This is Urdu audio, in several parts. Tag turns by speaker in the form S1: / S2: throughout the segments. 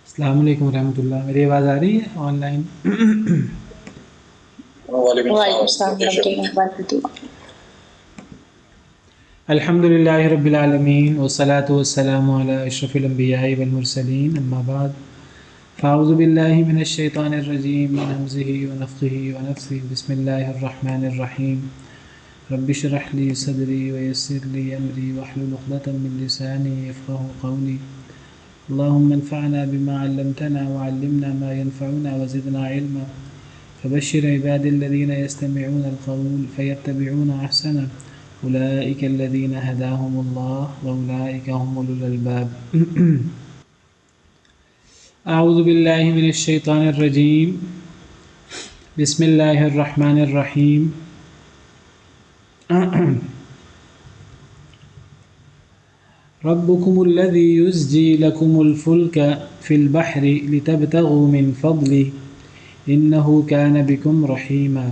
S1: السلام علیکم ورحمۃ اللہ. میری آواز آ رہی ہے آن لائن؟
S2: وعلیکم السلام ورحمۃ اللہ.
S1: الحمد للہ رب العالمین والصلاة والسلام علی اشرف الانبیاء والمرسلین، اما بعد فاعوذ باللہ من الشیطان الرجیم من ہمزہ ونفخہ ونفثہ. بسم اللہ الرحمن الرحیم. رب اشرح لی صدری ویسر لی امری واحلل عقدۃ من لسانی یفقہوا قولی. اللهم انفعنا بما علمتنا وعلمنا ما ينفعنا وزدنا علما. فبشر عباد الذين يستمعون القول فيتبعون أحسنه أولئك الذين هداهم الله وأولئك هم أولو الألباب. أعوذ بالله من الشيطان الرجيم. بسم الله الرحمن الرحيم. ربكم الذي يزجي لكم الفلك في البحر لتبتغوا من فضله إنه كان بكم رحيما.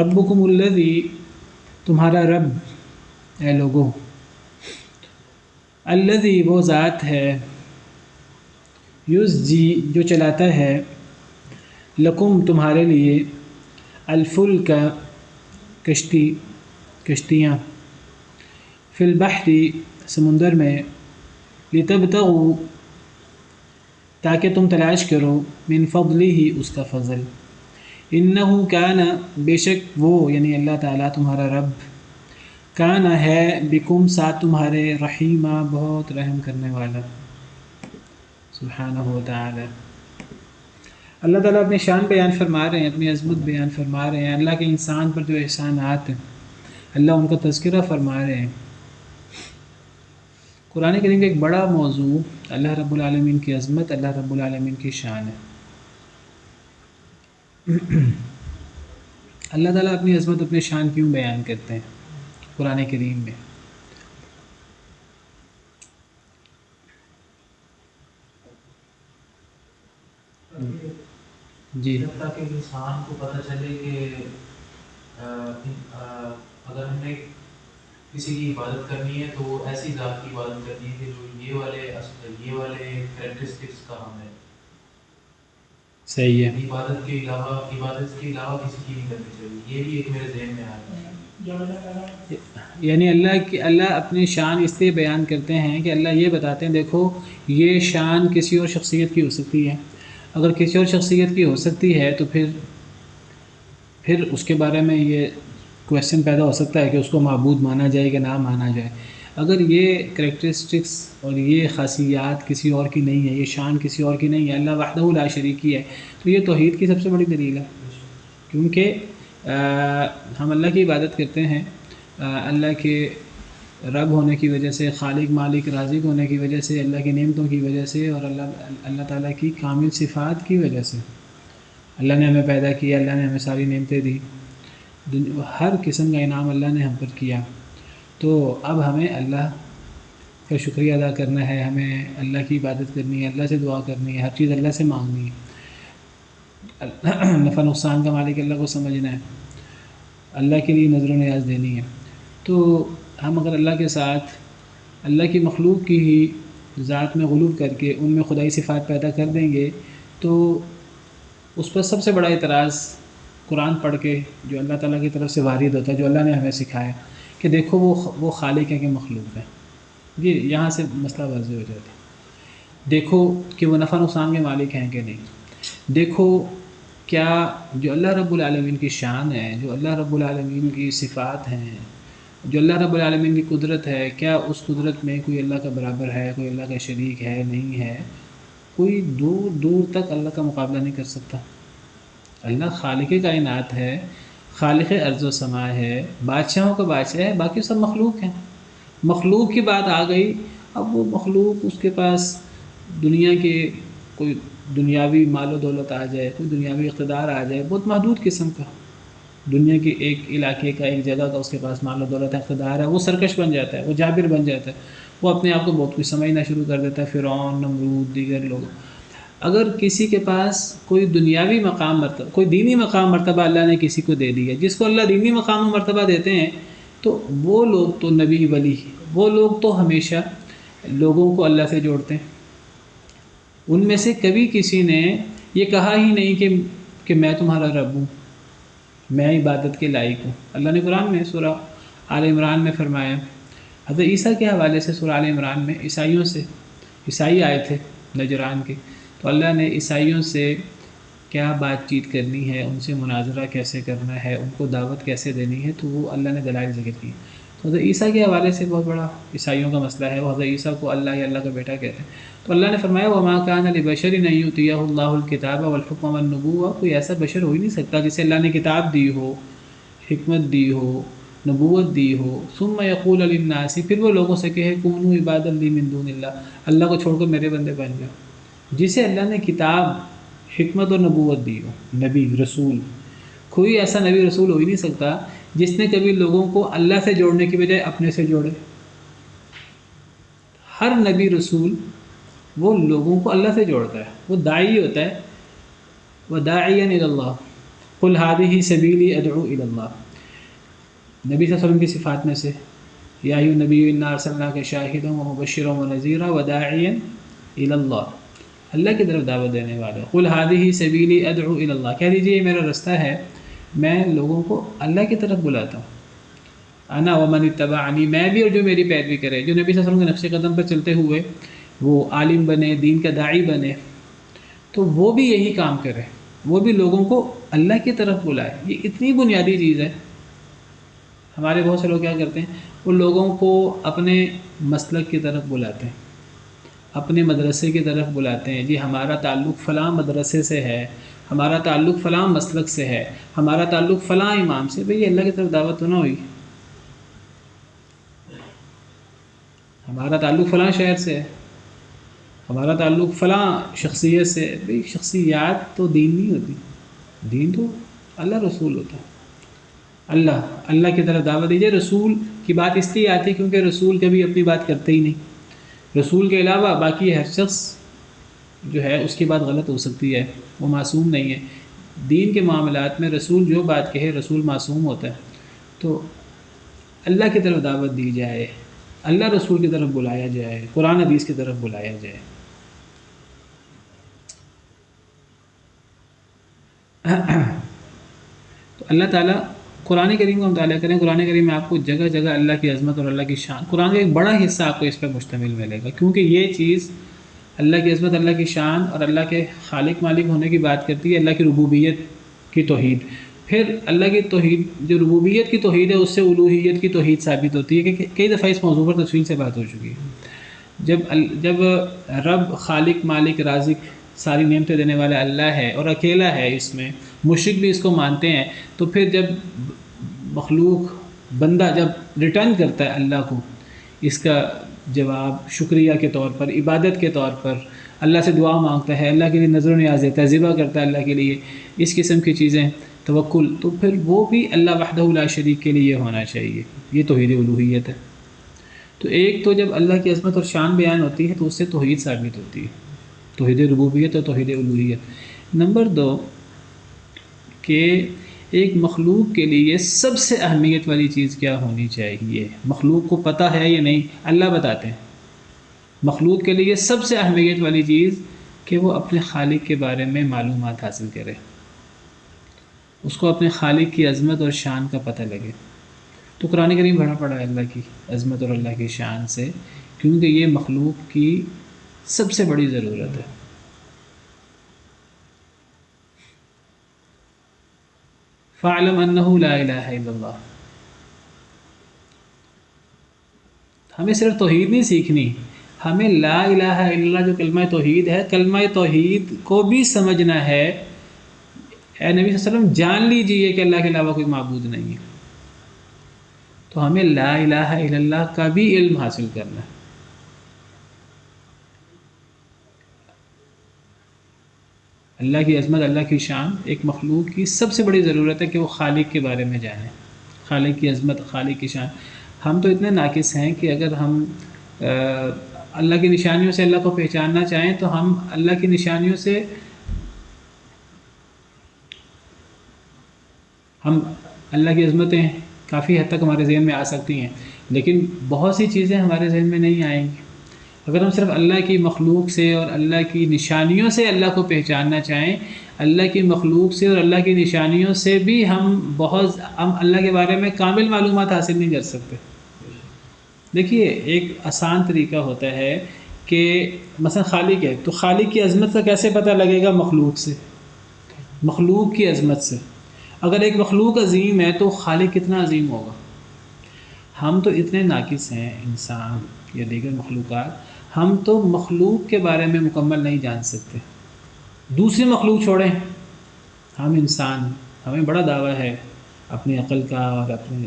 S1: ربكم الذي، تمہارا رب اے لوگو، الذی وہ ذات ہے، یزجی جو چلاتا ہے، لکم تمہارے لیے، الفلک کشتیاں، فی البحر سمندر میں، لتبتغوا تاکہ تم تلاش کرو، من فضلہ اس کا فضل، انہ کان بے شک وہ یعنی اللہ تعالیٰ تمہارا رب، کان ہے بکم ساتھ تمہارے، رحیمہ بہت رحم کرنے والا، سبحانہ و تعالی. اللہ تعالیٰ اپنی شان بیان فرما رہے ہیں، اپنی عظمت بیان فرما رہے ہیں، اللہ کے انسان پر جو احسانات ہیں اللہ ان کا تذکرہ فرما رہے ہیں. قرآن کریم کا ایک بڑا موضوع اللہ رب العالمین کی عظمت، اللہ رب العالمین کی شان ہے. اللہ تعالیٰ اپنی عظمت اپنی شان کیوں بیان کرتے ہیں قرآن کریم میں؟ جی،
S3: تاکہ انسان کو پتہ چلے کہ اگر ہم نے کسی کی عبادت کرنی ہے تو وہ ایسی ذات کی عبادت کرنی ہے کہ جو یہ والے کریکٹرسٹکس کا ہم ہے.
S1: صحیح ہے.
S3: عبادت کے علاوہ کسی کی نہیں کرنی چاہیے. یہ بھی ایک میرے ذہن میں آیا.
S1: یعنی اللہ اپنی شان اس لیے بیان کرتے ہیں کہ اللہ یہ بتاتے ہیں دیکھو یہ شان کسی اور شخصیت کی ہو سکتی ہے، اگر کسی اور شخصیت کی ہو سکتی ہے تو پھر اس کے بارے میں یہ کویسچن پیدا ہو سکتا ہے کہ اس کو معبود مانا جائے کہ نہ مانا جائے. اگر یہ کریکٹرسٹکس اور یہ خاصیات کسی اور کی نہیں ہے، یہ شان کسی اور کی نہیں ہے، اللہ وحدہ لا شریک ہے، تو یہ توحید کی سب سے بڑی دلیل ہے. کیونکہ ہم اللہ کی عبادت کرتے ہیں اللہ کے رب ہونے کی وجہ سے، خالق مالک رازق ہونے کی وجہ سے، اللہ کی نعمتوں کی وجہ سے اور اللہ تعالیٰ کی کامل صفات کی وجہ سے. اللہ نے ہمیں پیدا کیا، اللہ نے ہمیں ساری نعمتیں دی، ہر قسم کا انعام اللہ نے ہم پر کیا. تو اب ہمیں اللہ کا شکریہ ادا کرنا ہے، ہمیں اللہ کی عبادت کرنی ہے، اللہ سے دعا کرنی ہے، ہر چیز اللہ سے مانگنی ہے، نفع نقصان کا مالک اللہ کو سمجھنا ہے، اللہ کے لیے نظر و نیاز دینی ہے. تو ہم اگر اللہ کے ساتھ اللہ کی مخلوق کی ہی ذات میں غلو کر کے ان میں خدائی صفات پیدا کر دیں گے تو اس پر سب سے بڑا اعتراض قرآن پڑھ کے جو اللہ تعالیٰ کی طرف سے وارد ہوتا ہے، جو اللہ نے ہمیں سکھایا کہ دیکھو وہ خالق ہے کہ مخلوق ہے. جی یہاں سے مسئلہ واضح ہو جاتا ہے. دیکھو کہ وہ نفع نقصان کے مالک ہیں کہ نہیں. دیکھو کیا جو اللہ رب العالمین کی شان ہے، جو اللہ رب العالمین کی صفات ہیں، جو اللہ رب العالمین کی قدرت ہے، کیا اس قدرت میں کوئی اللہ کا برابر ہے، کوئی اللہ کا شریک ہے؟ نہیں ہے. کوئی دور دور تک اللہ کا مقابلہ نہیں کر سکتا. اللہ خالق کائنات ہے، خالق ارض و سماء ہے، بادشاہوں کا بادشاہ ہے، باقی سب مخلوق ہیں. مخلوق کی بات آ گئی، اب وہ مخلوق اس کے پاس دنیا کے کوئی دنیاوی مال و دولت آ جائے، کوئی دنیاوی اقتدار آ جائے، بہت محدود قسم کا، دنیا کے ایک علاقے کا ایک جگہ کا اس کے پاس مال و دولت اقتدار ہے، وہ سرکش بن جاتا ہے، وہ جابر بن جاتا ہے، وہ اپنے آپ کو بہت کچھ سمجھنا شروع کر دیتا ہے، فرعون، نمرود، دیگر لوگ. اگر کسی کے پاس کوئی دنیاوی مقام مرتبہ، کوئی دینی مقام مرتبہ اللہ نے کسی کو دے دیا، جس کو اللہ دینی مقام و مرتبہ دیتے ہیں تو وہ لوگ تو نبی ولی، وہ لوگ تو ہمیشہ لوگوں کو اللہ سے جوڑتے ہیں، ان میں سے کبھی کسی نے یہ کہا ہی نہیں کہ میں تمہارا رب ہوں، میں عبادت کے لائق ہوں۔ اللہ نے قرآن میں سورہ آل عمران میں فرمایا۔ حضرت عیسیٰ کے حوالے سے سورہ آل عمران میں عیسائی آئے تھے نجران کے، تو اللہ نے عیسائیوں سے کیا بات چیت کرنی ہے، ان سے مناظرہ کیسے کرنا ہے، ان کو دعوت کیسے دینی ہے، تو وہ اللہ نے دلائل ذکر کی۔ تو حضرت عیسیٰ کے حوالے سے بہت بڑا عیسائیوں کا مسئلہ ہے، وہ حضرت عیسیٰ کو اللہ یا اللہ کا بیٹا کہتے ہیں۔ تو اللہ نے فرمایا وَمَا كَانَ لِبَشَرٍ أَن يُؤْتِيَهُ اللَّهُ الْكِتَابَ وَالْحُكْمَ وَالنُّبُوَّةَ، کوئی ایسا بشر ہو ہی نہیں سکتا جسے اللہ نے کتاب دی ہو، حکمت دی ہو، نبوت دی ہو، ثم یقول للناس، پھر وہ لوگوں سے کہے کونوا عبادا لی من دون اللہ، اللہ کو چھوڑ کر میرے بندے بن جاؤ۔ جسے اللہ نے کتاب، حکمت اور نبوت دی ہو، نبی رسول، کوئی ایسا نبی رسول ہو ہی نہیں سکتا جس نے کبھی لوگوں کو اللہ سے جوڑنے کی بجائے اپنے سے جوڑے۔ ہر نبی رسول وہ لوگوں کو اللہ سے جوڑتا ہے، وہ داعی ہوتا ہے، وَدَاعِيًا إِلَى اللَّهِ قُلْ هَٰذِهِ سَبِيلِي أَدْعُو إِلَى اللَّهِ۔ نبی صلی اللہ علیہ وسلم کی صفات میں سے یا ایھا النبی انا ارسلناک شاہدا ومبشرا ونذیرا وداعیا الی اللہ، اللہ کی طرف دعوت دینے والے۔ قل هذه سبیلی ادعو الی اللہ، کہہ دیجیے یہ میرا رستہ ہے، میں لوگوں کو اللہ کی طرف بلاتا ہوں۔ انا ومن اتبعنی، میں بھی اور جو میری پیروی کرے، جو نبی صلی اللہ علیہ وسلم کے نقش قدم پر چلتے ہوئے وہ عالم بنے، دین کا داعی بنے، تو وہ بھی یہی کام کرے، وہ بھی لوگوں کو اللہ کی طرف بلائے۔ یہ اتنی بنیادی چیز ہے۔ ہمارے بہت سے لوگ کیا کرتے ہیں، وہ لوگوں کو اپنے مسلک کی طرف بلاتے ہیں، اپنے مدرسے کی طرف بلاتے ہیں، جی ہمارا تعلق فلاں مدرسے سے ہے، ہمارا تعلق فلاں مسلک سے ہے، ہمارا تعلق فلاں امام سے۔ بھئی اللہ کی طرف دعوت تو نہ ہوئی، ہمارا تعلق فلاں شہر سے ہے، ہمارا تعلق فلاں شخصیت سے۔ بھئی شخصیات تو دین نہیں ہوتی، دین تو اللہ رسول ہوتا ہے۔ اللہ کی طرف دعوت دیجیے۔ رسول کی بات اس لیے آتی ہے کیونکہ رسول کبھی اپنی بات کرتے ہی نہیں، رسول کے علاوہ باقی ہر شخص جو ہے اس کی بات غلط ہو سکتی ہے، وہ معصوم نہیں ہے۔ دین کے معاملات میں رسول جو بات کہے، رسول معصوم ہوتا ہے۔ تو اللہ کی طرف دعوت دی جائے، اللہ رسول کی طرف بلایا جائے، قرآن حدیث کی طرف بلایا جائے۔ تو اللہ تعالیٰ قرآن کریم کا مطالعہ کریں، قرآن کریم میں آپ کو جگہ جگہ اللہ کی عظمت اور اللہ کی شان، قرآن کا ایک بڑا حصہ آپ کو اس پر مشتمل ملے گا، کیونکہ یہ چیز اللہ کی عظمت، اللہ کی شان اور اللہ کے خالق مالک ہونے کی بات کرتی ہے، اللہ کی ربوبیت کی توحید۔ پھر اللہ کی توحید، جو ربوبیت کی توحید ہے، اس سے الوہیت کی توحید ثابت ہوتی ہے، کہ کئی دفعہ اس موضوع پر تفصیل سے بات ہو چکی ہے۔ جب رب، خالق، مالک، رازق، ساری نعمتیں دینے والا اللہ ہے اور اکیلا ہے، اس میں مشرک بھی اس کو مانتے ہیں، تو پھر جب مخلوق بندہ جب ریٹرن کرتا ہے اللہ کو، اس کا جواب شکریہ کے طور پر، عبادت کے طور پر اللہ سے دعا مانگتا ہے، اللہ کے لیے نظر و نیاز دیتا ہے، ذبح کرتا ہے اللہ کے لیے، اس قسم کی چیزیں، توکل، تو پھر وہ بھی اللہ وحدہ لا شریک کے لیے ہونا چاہیے۔ یہ توحید الوہیت ہے۔ تو ایک تو جب اللہ کی عظمت اور شان بیان ہوتی ہے تو اس سے توحید ثابت ہوتی ہے، توحید ربوبیت اور توحید الوہیت۔ نمبر 2 کہ ایک مخلوق کے لیے سب سے اہمیت والی چیز کیا ہونی چاہیے، مخلوق کو پتہ ہے یا نہیں، اللہ بتاتے ہیں۔ مخلوق کے لیے سب سے اہمیت والی چیز کہ وہ اپنے خالق کے بارے میں معلومات حاصل کرے، اس کو اپنے خالق کی عظمت اور شان کا پتہ لگے۔ تو قرآن کریم بھرا پڑا ہے اللہ کی عظمت اور اللہ کی شان سے، کیونکہ یہ مخلوق کی سب سے بڑی ضرورت ہے۔ فَاعْلَمْ أَنَّهُ لَا إِلَٰهَ إِلَّا اللَّهُ۔ ہمیں صرف توحید نہیں سیکھنی، ہمیں لا الہ الا اللہ جو کلمہ توحید ہے، کلمہ توحید کو بھی سمجھنا ہے۔ اے نبی صلی اللہ علیہ وسلم جان لیجئے کہ اللہ کے علاوہ کوئی معبود نہیں ہے، تو ہمیں لا الہ الا اللہ کا بھی علم حاصل کرنا ہے۔ اللہ کی عظمت، اللہ کی شان ایک مخلوق کی سب سے بڑی ضرورت ہے کہ وہ خالق کے بارے میں جانیں، خالق کی عظمت، خالق کی شان۔ ہم تو اتنے ناقص ہیں کہ اگر ہم اللہ کی نشانیوں سے اللہ کو پہچاننا چاہیں تو ہم اللہ کی نشانیوں سے ہم اللہ کی عظمتیں کافی حد تک ہمارے ذہن میں آ سکتی ہیں، لیکن بہت سی چیزیں ہمارے ذہن میں نہیں آئیں گی۔ اگر ہم صرف اللہ کی مخلوق سے اور اللہ کی نشانیوں سے اللہ کو پہچاننا چاہیں، اللہ کی مخلوق سے اور اللہ کی نشانیوں سے بھی ہم اللہ کے بارے میں کامل معلومات حاصل نہیں کر سکتے۔ دیکھیے ایک آسان طریقہ ہوتا ہے کہ مثلا خالق ہے، تو خالق کی عظمت کا کیسے پتہ لگے گا؟ مخلوق سے، مخلوق کی عظمت سے۔ اگر ایک مخلوق عظیم ہے تو خالق کتنا عظیم ہوگا؟ ہم تو اتنے ناقص ہیں، انسان یا دیگر مخلوقات، ہم تو مخلوق کے بارے میں مکمل نہیں جان سکتے۔ دوسری مخلوق چھوڑیں، ہم انسان، ہمیں بڑا دعویٰ ہے اپنی عقل کا اور اپنے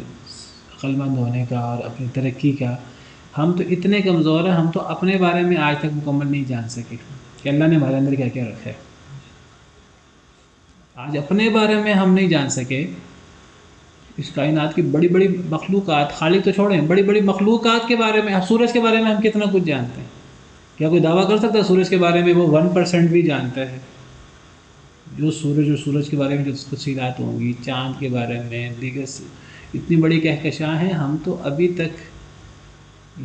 S1: عقل مند ہونے کا اور اپنی ترقی کا۔ ہم تو اتنے کمزور ہیں، ہم تو اپنے بارے میں آج تک مکمل نہیں جان سکے کہ اللہ نے ہمارے اندر کیا کیا رکھا ہے۔ آج اپنے بارے میں ہم نہیں جان سکے، اس کائنات کی بڑی بڑی مخلوقات، خالق تو چھوڑیں، بڑی بڑی مخلوقات کے بارے میں، سورج کے بارے میں ہم کتنا کچھ جانتے ہیں؟ کیا کوئی دعویٰ کر سکتا ہے سورج کے بارے میں وہ 1% بھی جانتا ہے؟ جو سورج کے بارے میں جو تفصیلات ہوں گی، چاند کے بارے میں، دیگر اتنی بڑی کہکشاں ہیں، ہم تو ابھی تک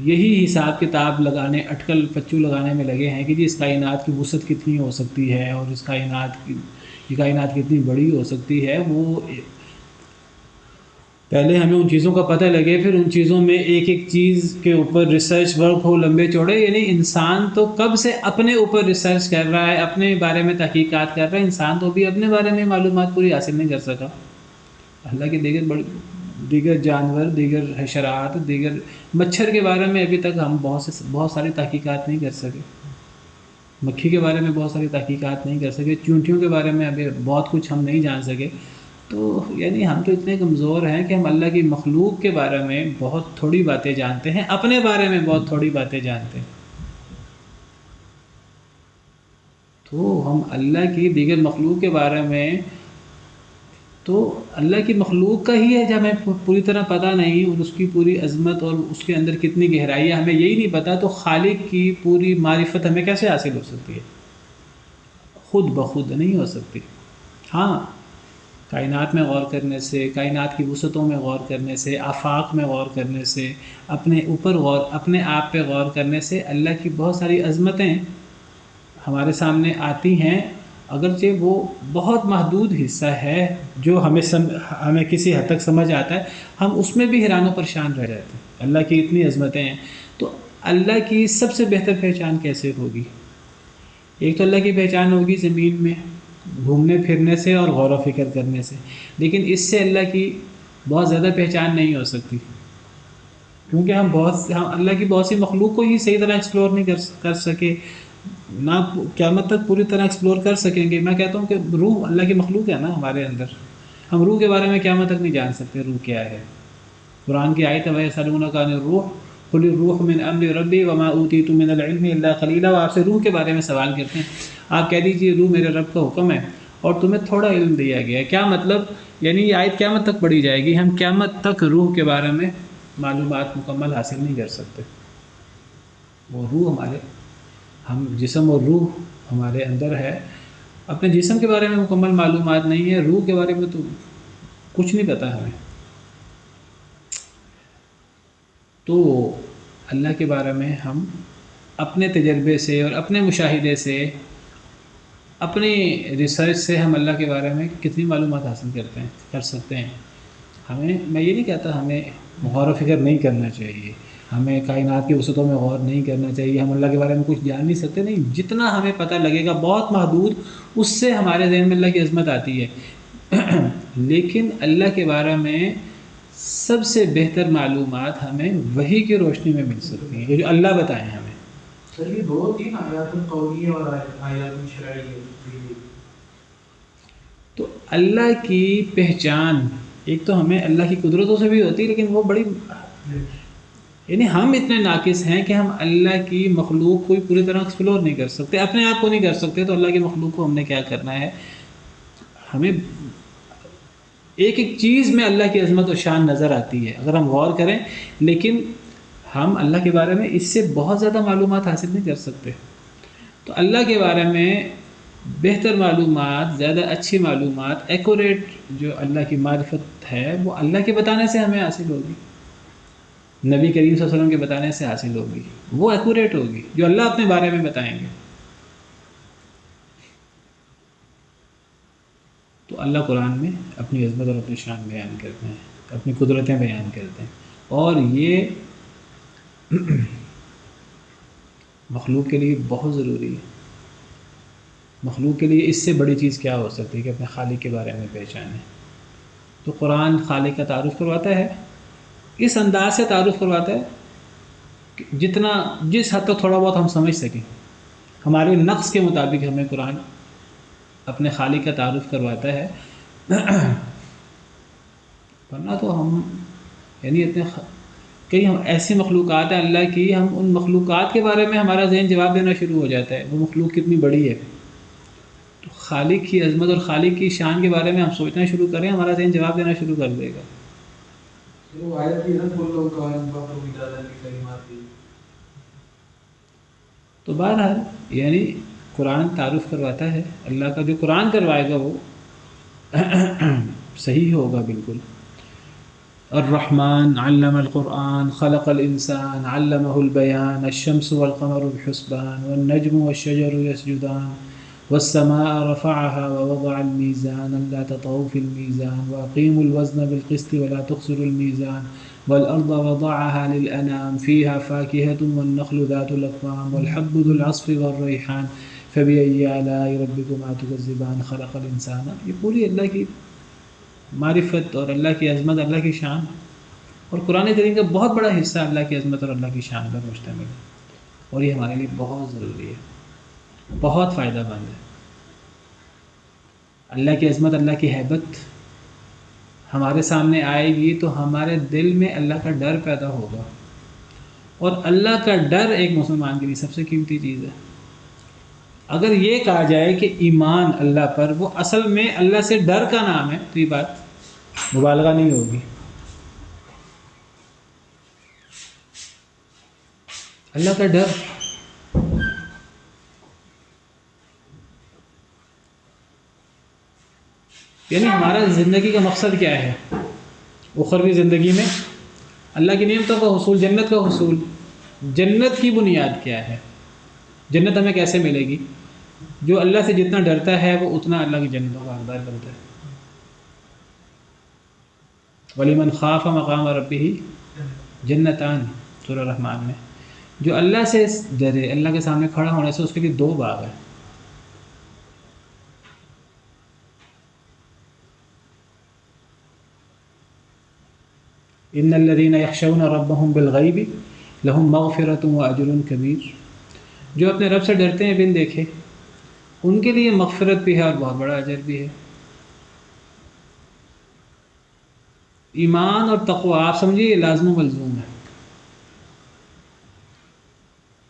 S1: یہی حساب کتاب لگانے، اٹکل پچو لگانے میں لگے ہیں کہ جی اس کائنات کی وسعت کتنی ہو سکتی ہے اور اس کائنات کتنی بڑی ہو سکتی ہے۔ وہ پہلے ہمیں ان چیزوں کا پتہ لگے، پھر ان چیزوں میں ایک ایک چیز کے اوپر ریسرچ ورک ہو لمبے چوڑے۔ یعنی انسان تو کب سے اپنے اوپر ریسرچ کر رہا ہے، اپنے بارے میں تحقیقات کر رہا ہے، انسان تو بھی اپنے بارے میں معلومات پوری حاصل نہیں کر سکا۔ اللہ کے دیگر جانور، دیگر حشرات، دیگر مچھر کے بارے میں ابھی تک ہم بہت ساری تحقیقات نہیں کر سکے، مکھی کے بارے میں بہت ساری تحقیقات نہیں کر سکے، چونٹیوں کے بارے میں ابھی بہت کچھ ہم نہیں جان سکے۔ تو یعنی ہم تو اتنے کمزور ہیں کہ ہم اللہ کی مخلوق کے بارے میں بہت تھوڑی باتیں جانتے ہیں، اپنے بارے میں بہت تھوڑی باتیں جانتے ہیں۔ تو ہم اللہ کی دیگر مخلوق کے بارے میں، تو اللہ کی مخلوق کا ہی ہے جب ہمیں پوری طرح پتہ نہیں، اور اس کی پوری عظمت اور اس کے اندر کتنی گہرائی ہے ہمیں یہی نہیں پتہ، تو خالق کی پوری معرفت ہمیں کیسے حاصل ہو سکتی ہے؟ خود بخود نہیں ہو سکتی۔ ہاں، کائنات میں غور کرنے سے، کائنات کی وسعتوں میں غور کرنے سے، آفاق میں غور کرنے سے، اپنے اوپر اپنے آپ پہ غور کرنے سے اللہ کی بہت ساری عظمتیں ہمارے سامنے آتی ہیں، اگرچہ وہ بہت محدود حصہ ہے جو ہمیں کسی حد تک سمجھ آتا ہے، ہم اس میں بھی حیران و پریشان رہ جاتے ہیں۔ اللہ کی اتنی عظمتیں ہیں، تو اللہ کی سب سے بہتر پہچان کیسے ہوگی؟ ایک تو اللہ کی پہچان ہوگی زمین میں گھومنے پھرنے سے اور غور و فکر کرنے سے، لیکن اس سے اللہ کی بہت زیادہ پہچان نہیں ہو سکتی، کیونکہ ہم اللہ کی بہت سی مخلوق کو ہی صحیح طرح ایکسپلور نہیں کر سکے، نہ قیامت تک پوری طرح ایکسپلور کر سکیں گے۔ میں کہتا ہوں کہ روح اللہ کی مخلوق ہے نا ہمارے اندر، ہم روح کے بارے میں قیامت تک نہیں جان سکتے روح کیا ہے۔ قرآن کی آیت ہے وَيَسْأَلُونَكَ عَنِ الرُّوحِ قُلِ الرُّوحُ مِنْ أَمْرِ رَبِّي وَمَا أُوتِيتُم مِّنَ الْعِلْمِ إِلَّا قَلِيلًا۔ وہ آپ سے روح کے بارے میں سوال کرتے ہیں، آپ کہہ دیجئے روح میرے رب کا حکم ہے اور تمہیں تھوڑا علم دیا گیا ہے۔ کیا مطلب؟ یعنی یہ آیت قیامت تک پڑھی جائے گی، ہم قیامت تک روح کے بارے میں معلومات مکمل حاصل نہیں کر سکتے۔ وہ روح ہم جسم اور روح ہمارے اندر ہے، اپنے جسم کے بارے میں مکمل معلومات نہیں ہے، روح کے بارے میں تو کچھ نہیں پتہ ہمیں۔ تو اللہ کے بارے میں ہم اپنے تجربے سے اور اپنے مشاہدے سے، اپنی ریسرچ سے ہم اللہ کے بارے میں کتنی معلومات حاصل کر سکتے ہیں۔ میں یہ نہیں کہتا ہمیں غور و فکر نہیں کرنا چاہیے، ہمیں کائنات کی وسعتوں میں غور نہیں کرنا چاہیے، ہم اللہ کے بارے میں کچھ جان نہیں سکتے، نہیں، جتنا ہمیں پتہ لگے گا بہت محدود، اس سے ہمارے ذہن میں اللہ کی عظمت آتی ہے۔ لیکن اللہ کے بارے میں سب سے بہتر معلومات ہمیں وحی کی روشنی میں مل سکتی ہیں، جو اللہ بتائیں ہمیں۔
S3: سر یہ دو تین آیات قولیہ اور آیات شرعیہ،
S1: تو اللہ کی پہچان ایک تو ہمیں اللہ کی قدرتوں سے بھی ہوتی ہے، لیکن وہ بڑی، یعنی ہم اتنے ناقص ہیں کہ ہم اللہ کی مخلوق کو پوری طرح ایکسپلور نہیں کر سکتے، اپنے آپ کو نہیں کر سکتے، تو اللہ کی مخلوق کو ہم نے کیا کرنا ہے؟ ہمیں ایک ایک چیز میں اللہ کی عظمت و شان نظر آتی ہے اگر ہم غور کریں، لیکن ہم اللہ کے بارے میں اس سے بہت زیادہ معلومات حاصل نہیں کر سکتے۔ تو اللہ کے بارے میں بہتر معلومات، زیادہ اچھی معلومات، ایکوریٹ جو اللہ کی معرفت ہے، وہ اللہ کے بتانے سے ہمیں حاصل ہوگی، نبی کریم صلی اللہ علیہ وسلم کے بتانے سے حاصل ہوگی، وہ ایکوریٹ ہوگی جو اللہ اپنے بارے میں بتائیں گے۔ تو اللہ قرآن میں اپنی عظمت اور اپنی شان بیان کرتے ہیں، اپنی قدرتیں بیان کرتے ہیں، اور یہ مخلوق کے لیے بہت ضروری ہے۔ مخلوق کے لیے اس سے بڑی چیز کیا ہو سکتی ہے کہ اپنے خالق کے بارے میں پہچانے۔ تو قرآن خالق کا تعارف کرواتا ہے، اس انداز سے تعارف کرواتا ہے کہ جس حد تک تھوڑا بہت ہم سمجھ سکیں، ہمارے نقص کے مطابق ہمیں قرآن اپنے خالق کا تعارف کرواتا ہے۔ ورنہ تو ہم یعنی کئی ہم ایسی مخلوقات ہیں اللہ کی، ہم ان مخلوقات کے بارے میں ہمارا ذہن جواب دینا شروع ہو جاتا ہے، وہ مخلوق کتنی بڑی ہے۔ تو خالق کی عظمت اور خالق کی شان کے بارے میں ہم سوچنا شروع کریں، ہمارا ذہن جواب دینا شروع کر دے گا۔ تو بہرحال یعنی قرآن تعارف کرواتا ہے اللہ کا، جو قرآن کروائے گا وہ صحیح ہوگا بالکل۔ الرحمن علم القرآن خلق الانسان علمہ البیان الشمس والقمر بحسبان والنجم والشجر يسجدان والسماء رفعها ووضع الميزان ألا تطغوا في الميزان وأقيموا الوزن بالقسط ولا تخسروا الميزان والأرض وضعها للأنام فيها فاكهة والنخل ذات الأكمام والحب ذو العصف والريحان فبأي آلاء ربكما تكذبان خلق الإنسان۔ یہ پوری اللہ کی معرفت اور اللہ کی عظمت، اللہ کی شان، اور قرآن کریم کا بہت بڑا حصہ اللہ کی عظمت اور اللہ کی شان پر مشتمل ہے، اور یہ ہمارے لیے بہت ضروری ہے، بہت فائدہ مند ہے۔ اللہ کی عظمت، اللہ کی ہیبت ہمارے سامنے آئے گی تو ہمارے دل میں اللہ کا ڈر پیدا ہوگا، اور اللہ کا ڈر ایک مسلمان کے لیے سب سے قیمتی چیز ہے۔ اگر یہ کہا جائے کہ ایمان اللہ پر وہ اصل میں اللہ سے ڈر کا نام ہے تو یہ بات مبالغہ نہیں ہوگی۔ اللہ کا ڈر، یعنی ہمارا زندگی کا مقصد کیا ہے اخروی زندگی میں؟ اللہ کی نعمتوں کا حصول، جنت کا حصول۔ جنت کی بنیاد کیا ہے؟ جنت ہمیں کیسے ملے گی؟ جو اللہ سے جتنا ڈرتا ہے وہ اتنا اللہ کی جنتوں کا حقدار بنتا ہے۔ وَلِمَنْ خَافَ مَقَامَ رَبِّهِ جنتان، سورہ رحمان میں۔ جو اللہ سے ڈرے، اللہ کے سامنے کھڑا ہونے سے، اس کے لیے 2 باغ ہیں۔ ان الذين يخشون ربهم بالغیب لهم مغفرة واجر کبیر۔ جو اپنے رب سے ڈرتے ہیں بن دیکھے، ان کے لیے مغفرت بھی ہے اور بہت بڑا اجر بھی ہے۔ ایمان اور تقوی آپ سمجھیے یہ لازم و ملزوم ہے۔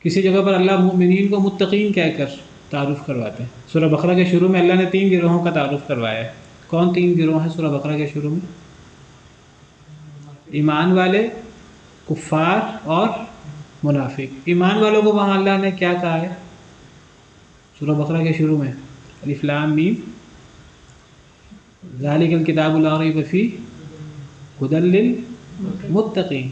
S1: کسی جگہ پر اللہ مومنین کو متقین کہہ کر تعارف کرواتے ہیں۔ سورہ بقرہ کے شروع میں اللہ نے 3 گروہوں کا تعارف کروایا ہے۔ کون 3 گروہ ہیں سورہ بقرہ کے شروع میں؟ ایمان والے، کفار اور منافق۔ ایمان والوں کو وہاں اللہ نے کیا کہا ہے سورہ بقرہ کے شروع میں؟ الف لام میم ذالک الکتاب لا ریب فیہ ھدی للمتقین۔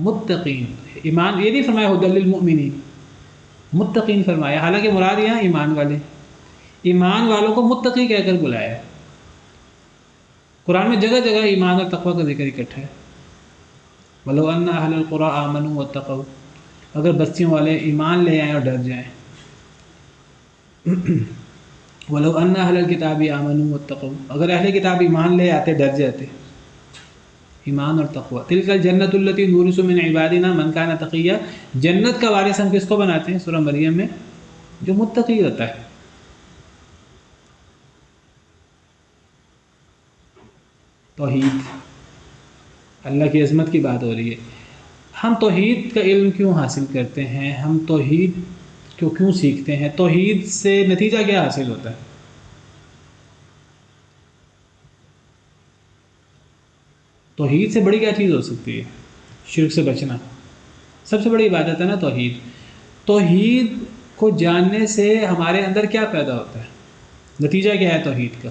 S1: متقین، ایمان یہ نہیں فرمایا ھدی للمؤمنین، متقین فرمایا، حالانکہ مراد یہاں ایمان والے، ایمان والوں کو متقی کہہ کر بلایا ہے۔ قرآن میں جگہ جگہ ایمان اور تقوی کا ذکر اکٹھا ہے۔ وَلَوْ أَنَّ أَهْلَ الْقُرَىٰ آمَنُوا وَاتَّقَوْا، اگر بستیوں والے ایمان لے آئیں اور ڈر جائیں۔ وَلَوْ أَنَّ أَهْلَ الْكِتَابِ آمَنُوا وَاتَّقَوْا، اگر اہل کتاب ایمان لے آتے، ڈر جاتے۔ ایمان اور تقوی۔ تِلْكَ الْجَنَّةُ الَّتِي نُورِثُ مِنْ عِبَادِنَا مَنْ كَانَ تَقِيًّا، جنت کا وارث ہم کس کو بناتے ہیں سورہ مریم میں؟ جو متقی ہوتا ہے۔ توحید، اللہ کی عظمت کی بات ہو رہی ہے۔ ہم توحید کا علم کیوں حاصل کرتے ہیں؟ ہم توحید کو کیوں سیکھتے ہیں؟ توحید سے نتیجہ کیا حاصل ہوتا ہے؟ توحید سے بڑی کیا چیز ہو سکتی ہے؟ شرک سے بچنا، سب سے بڑی عبادت ہے نا توحید۔ توحید کو جاننے سے ہمارے اندر کیا پیدا ہوتا ہے؟ نتیجہ کیا ہے توحید کا؟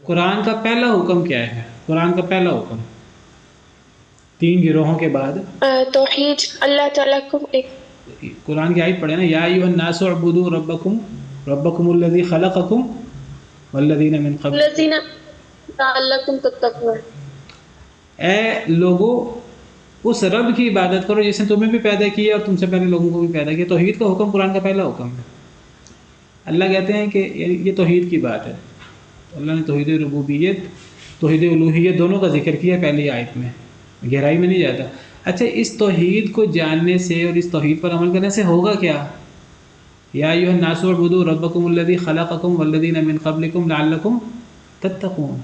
S1: قرآن کا پہلا حکم کیا ہے؟ قرآن کا پہلا حکم 3 گروہوں کے بعد
S2: توحید اللہ تعالیٰ کو ایک
S1: قرآن کی آیت پڑھے نا، یا ایھا الناس اعبدوا ربکم الذی خلقکم والذین من قبل،
S2: الذین لعلکم تتقون،
S1: اے لوگوں اس رب کی عبادت کرو جس نے تمہیں بھی پیدا کیا اور تم سے پہلے لوگوں کو بھی پیدا کیا۔ توحید کا حکم قرآن کا پہلا حکم ہے۔ اللہ کہتے ہیں کہ یہ توحید کی بات ہے، اللہ نے توحید ربوبیت توحید الوہیت دونوں کا ذکر کیا پہلی آیت میں، گہرائی میں نہیں جاتا۔ اچھا، اس توحید کو جاننے سے اور اس توحید پر عمل کرنے سے ہوگا کیا؟ یا ایھا الناس اعبدوا ربکم الذی خلقکم والذین من قبلکم لعلکم تتقون،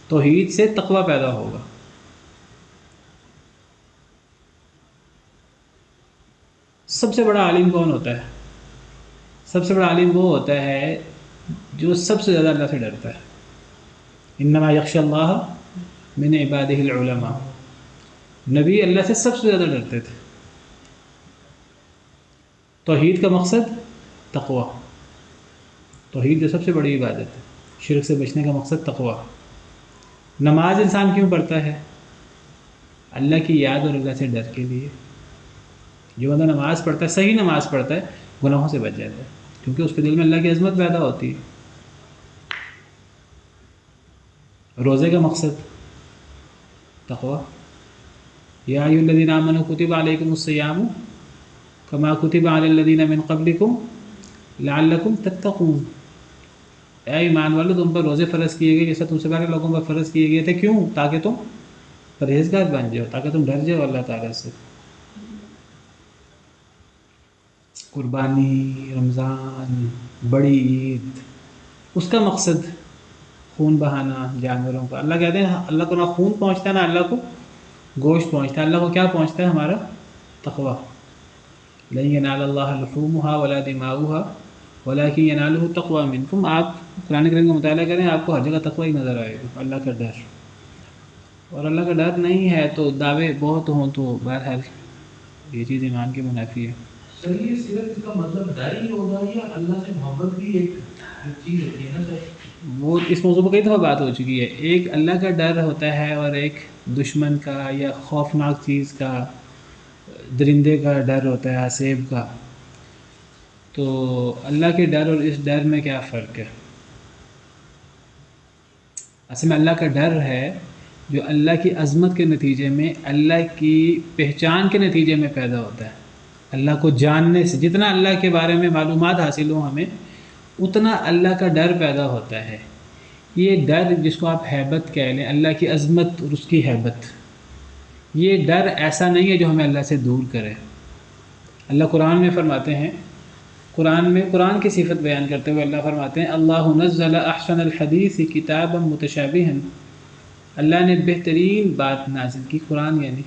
S1: توحید سے تقوی پیدا ہوگا۔ سب سے بڑا عالم کون ہوتا ہے؟ سب سے بڑا عالم وہ ہوتا ہے جو سب سے زیادہ اللہ سے ڈرتا ہے۔ انما یخشی اللہ من عبادہ العلماء، نبی اللہ سے سب سے زیادہ ڈرتے تھے۔ توحید کا مقصد تقوی، توحید جو سب سے بڑی عبادت ہے، شرک سے بچنے کا مقصد تقوی۔ نماز انسان کیوں پڑھتا ہے؟ اللہ کی یاد اور اللہ سے ڈر کے لیے۔ جو بندہ نماز پڑھتا ہے، صحیح نماز پڑھتا ہے، گناہوں سے بچ جاتا ہے، کیونکہ اس کے دل میں اللہ کی عظمت پیدا ہوتی ہے۔ روزے کا مقصد تقوی، یا ایھا الذین آمنوا کتب علیکم الصیام کما کتب علی الذین من قبلکم لعلکم تتقون، اے ایمان والو تم پر روزے فرض کیے گئے جیسا تم سے پہلے لوگوں پر فرض کیے گئے تھے، کیوں؟ تاکہ تم پرہیزگار بن جاؤ، تاکہ تم ڈر جاؤ اللہ تعالیٰ سے۔ قربانی، رمضان، بڑی عید، اس کا مقصد خون بہانا جانوروں کا۔ اللہ کہتے ہیں اللہ کو نہ خون پہنچتا ہے نہ اللہ کو گوشت پہنچتا ہے، اللہ کو کیا پہنچتا ہے؟ ہمارا تقوی۔ لن ینال اللہ لحومها ولا دماؤها ولکن ینالہ التقوی منکم۔ آپ قرآن کریم کا مطالعہ کریں، آپ کو ہر جگہ تقوی ہی نظر آئے گا، اللہ کا ڈر۔ اور اللہ کا ڈر نہیں ہے تو دعوے بہت ہوں تو بہرحال یہ چیز ایمان کی منافی ہے۔
S3: سر یہ صرف اس کا مطلب ڈر ہی ہوگا یا اللہ سے محبت بھی ایک چیز ہوتی ہے نا سر؟
S1: وہ اس موضوع پر کئی دفعہ بات ہو چکی ہے۔ ایک اللہ کا ڈر ہوتا ہے اور ایک دشمن کا یا خوفناک چیز کا، درندے کا ڈر ہوتا ہے، حسیب کا۔ تو اللہ کے ڈر اور اس ڈر میں کیا فرق ہے؟ اصل میں اللہ کا ڈر ہے جو اللہ کی عظمت کے نتیجے میں، اللہ کی پہچان کے نتیجے میں پیدا ہوتا ہے۔ اللہ کو جاننے سے جتنا اللہ کے بارے میں معلومات حاصل ہوں ہمیں، اتنا اللہ کا ڈر پیدا ہوتا ہے۔ یہ ڈر جس کو آپ ہیبت کہہ لیں، اللہ کی عظمت اور اس کی ہیبت، یہ ڈر ایسا نہیں ہے جو ہمیں اللہ سے دور کرے۔ اللہ قرآن میں فرماتے ہیں، قرآن کی صفت بیان کرتے ہوئے اللہ فرماتے ہیں اللہ نزل احسن الحدیث کتابا متشابہا، اللہ نے بہترین بات نازل کی، قرآن یعنی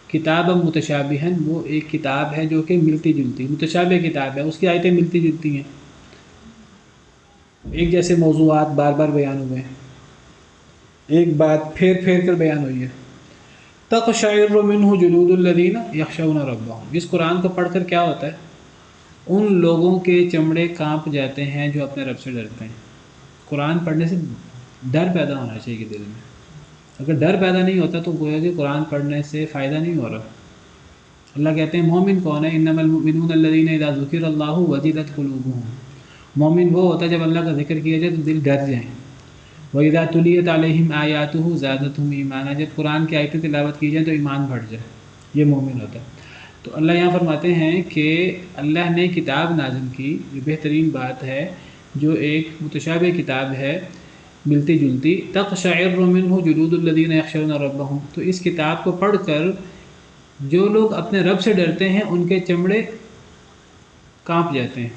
S1: کتابا متشابہا، وہ ایک کتاب ہے جو کہ ملتی جلتی، متشابہ کتاب ہے، اس کی آیتیں ملتی جلتی ہیں، ایک جیسے موضوعات بار بار بیان ہوئے ہیں، ایک بات پھیر پھیر کر بیان ہوئی ہے۔ تقشعر منہ جلود الذین یخشون ربہم، اس قرآن کو پڑھ کر کیا ہوتا ہے؟ ان لوگوں کے چمڑے کانپ جاتے ہیں جو اپنے رب سے ڈرتے ہیں۔ قرآن پڑھنے سے ڈر پیدا ہونا چاہیے دل میں، اگر ڈر پیدا نہیں ہوتا تو گویا کہ قرآن پڑھنے سے فائدہ نہیں ہو رہا۔ اللہ کہتے ہیں مومن کون ہے؟ انما المؤمنون الذین اذا ذکر اللہ وجلت قلوبهم، مومن وہ ہوتا ہے جب اللہ کا ذکر کیا جائے تو دل ڈر جائیں۔ وَإِذَا تُلِيَتْ عَلَيْهِمْ آيَاتُهُ زَادَتْهُمْ إِيمَانًا، جب قرآن کی آیتیں تلاوت کی جائیں تو ایمان بڑھ جائے، یہ مومن ہوتا ہے۔ تو اللہ یہاں فرماتے ہیں کہ اللہ نے کتاب نازل کی جو بہترین بات ہے، جو ایک متشابہ کتاب ہے ملتی جلتی، تقشعر منہ جلود الذین یخشون ربہم، تو اس کتاب کو پڑھ کر جو لوگ اپنے رب سے ڈرتے ہیں ان کے چمڑے کانپ جاتے ہیں۔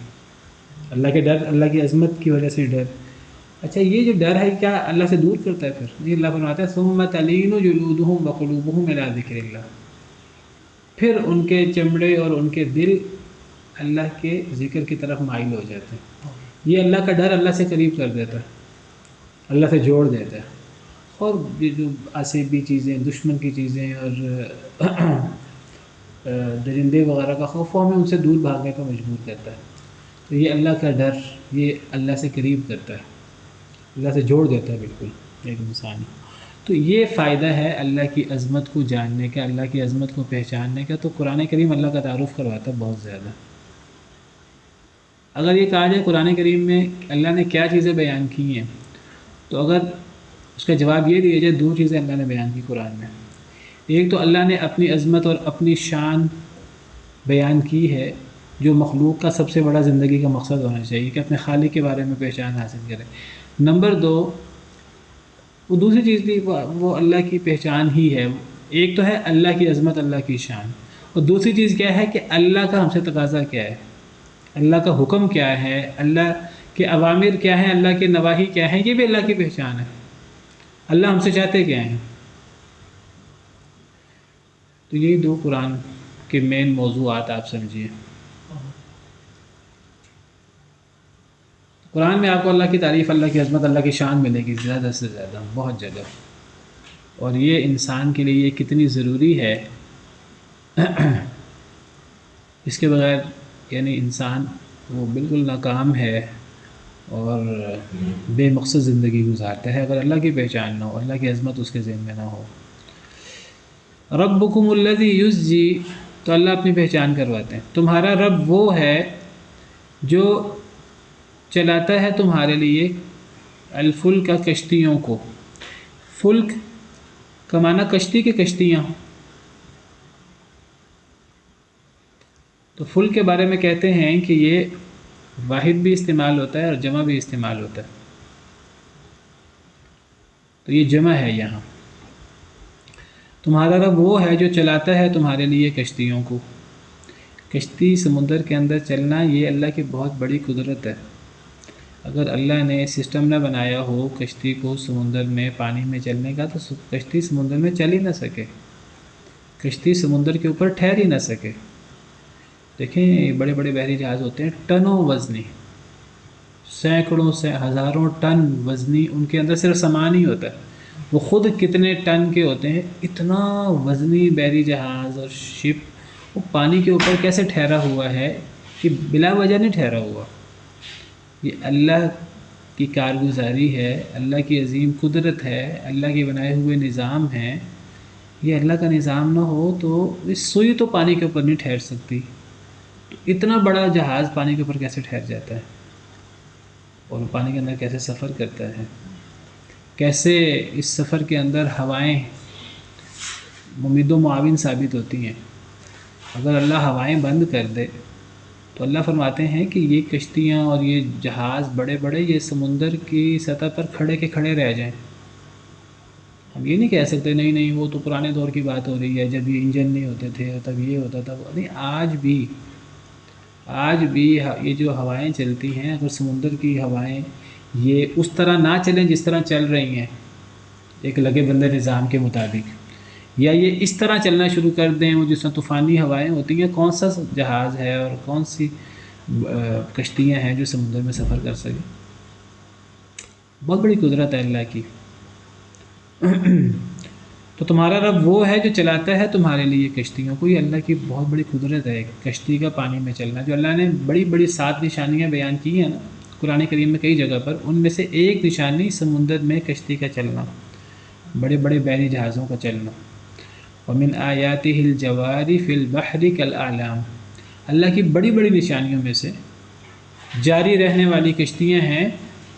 S1: اللہ کے ڈر، اللہ کی عظمت کی وجہ سے ڈر۔ اچھا، یہ جو ڈر ہے کیا اللہ سے دور کرتا ہے؟ پھر یہ اللہ فرماتا ہے ثم تلین جلودہم وقلوبہم الی ذکر اللہ، پھر ان کے چمڑے اور ان کے دل اللہ کے ذکر کی طرف مائل ہو جاتے ہیں۔ یہ اللہ کا ڈر اللہ سے قریب کر دیتا ہے، اللہ سے جوڑ دیتا ہے۔ اور یہ جو آسیبی چیزیں، دشمن کی چیزیں اور درندے وغیرہ کا خوف، وہ ہمیں ان سے دور بھاگنے کا مجبور کرتا ہے۔ تو یہ اللہ کا ڈر، یہ اللہ سے قریب کرتا ہے۔ اللہ سے جوڑ دیتا ہے بالکل ایک انسان. تو یہ فائدہ ہے اللہ کی عظمت کو جاننے کا، اللہ کی عظمت کو پہچاننے کا. تو قرآن کریم اللہ کا تعارف کرواتا ہے بہت زیادہ. اگر یہ کہا جائے قرآن کریم میں اللہ نے کیا چیزیں بیان کی ہیں، تو اگر اس کا جواب یہ دیا جائے، دو چیزیں اللہ نے بیان کی قرآن میں. ایک تو اللہ نے اپنی عظمت اور اپنی شان بیان کی ہے، جو مخلوق کا سب سے بڑا زندگی کا مقصد ہونا چاہیے کہ اپنے خالق کے بارے میں پہچان حاصل کرے. نمبر دو، وہ دوسری چیز بھی وہ اللہ کی پہچان ہی ہے. ایک تو ہے اللہ کی عظمت، اللہ کی شان، اور دوسری چیز کیا ہے کہ اللہ کا ہم سے تقاضا کیا ہے، اللہ کا حکم کیا ہے، اللہ کے اوامر کیا ہیں، اللہ کے نواہی کیا ہیں. یہ بھی اللہ کی پہچان ہے. اللہ ہم سے چاہتے کیا ہیں. تو یہی دو قرآن کے مین موضوعات آپ سمجھیے. قرآن میں آپ کو اللہ کی تعریف، اللہ کی عظمت، اللہ کی شان ملے گی زیادہ سے زیادہ، بہت جگہ. اور یہ انسان کے لیے کتنی ضروری ہے، اس کے بغیر یعنی انسان وہ بالکل ناکام ہے اور بے مقصد زندگی گزارتا ہے اگر اللہ کی پہچان نہ ہو، اللہ کی عظمت اس کے ذہن میں نہ ہو. ربکم الذی یزجی، تو اللہ اپنی پہچان کرواتے ہیں. تمہارا رب وہ ہے جو چلاتا ہے تمہارے لیے الفلک، کشتیوں کو. فلک کا معنی کشتی کی کشتیاں. تو فلک کے بارے میں کہتے ہیں کہ یہ واحد بھی استعمال ہوتا ہے اور جمع بھی استعمال ہوتا ہے. تو یہ جمع ہے یہاں. تمہارا رب وہ ہے جو چلاتا ہے تمہارے لیے کشتیوں کو. کشتی سمندر کے اندر چلنا یہ اللہ کی بہت بڑی قدرت ہے. اگر اللہ نے سسٹم نہ بنایا ہو کشتی کو سمندر میں پانی میں چلنے کا، تو کشتی سمندر میں چل ہی نہ سکے، کشتی سمندر کے اوپر ٹھہر ہی نہ سکے. دیکھیں بڑے بڑے بحری جہاز ہوتے ہیں، ٹنوں وزنی، سینکڑوں سے ہزاروں ٹن وزنی، ان کے اندر صرف سامان ہی ہوتا ہے. وہ خود کتنے ٹن کے ہوتے ہیں. اتنا وزنی بحری جہاز اور شپ وہ پانی کے اوپر کیسے ٹھہرا ہوا ہے کہ بلا وجہ نہیں ٹھہرا ہوا. یہ اللہ کی کارگزاری ہے، اللہ کی عظیم قدرت ہے، اللہ کے بنائے ہوئے نظام ہیں. یہ اللہ کا نظام نہ ہو تو اس سوئی تو پانی کے اوپر نہیں ٹھہر سکتی. تو اتنا بڑا جہاز پانی کے اوپر کیسے ٹھہر جاتا ہے، اور وہ پانی کے اندر کیسے سفر کرتا ہے، کیسے اس سفر کے اندر ہوائیں ممید و معاون ثابت ہوتی ہیں. اگر اللہ ہوائیں بند کر دے تو اللہ فرماتے ہیں کہ یہ کشتیاں اور یہ جہاز بڑے بڑے یہ سمندر کی سطح پر کھڑے کے کھڑے رہ جائیں. ہم یہ نہیں کہہ سکتے نہیں وہ تو پرانے دور کی بات ہو رہی ہے جب یہ انجن نہیں ہوتے تھے تب یہ ہوتا تھا. نہیں، آج بھی یہ جو ہوائیں چلتی ہیں، اگر سمندر کی ہوائیں یہ اس طرح نہ چلیں جس طرح چل رہی ہیں ایک لگے بندے نظام کے مطابق، یا یہ اس طرح چلنا شروع کر دیں وہ جس طرح طوفانی ہوائیں ہوتی ہیں، کون سا جہاز ہے اور کون سی کشتیاں ہیں جو سمندر میں سفر کر سکیں. بہت بڑی قدرت ہے اللہ کی. تو تمہارا رب وہ ہے جو چلاتا ہے تمہارے لیے کشتیوں کو. یہ اللہ کی بہت بڑی قدرت ہے، کشتی کا پانی میں چلنا. جو اللہ نے بڑی بڑی 7 نشانیاں بیان کی ہیں نا قرآن کریم میں کئی جگہ پر، ان میں سے ایک نشانی سمندر میں کشتی کا چلنا، بڑے بڑے بحری جہازوں کا چلنا. وَمِنْ آيَاتِهِ الْجَوَارِ فِي الْبَحْرِ كَالْأَعْلَامِ، اللہ کی بڑی بڑی نشانیوں میں سے جاری رہنے والی کشتیاں ہیں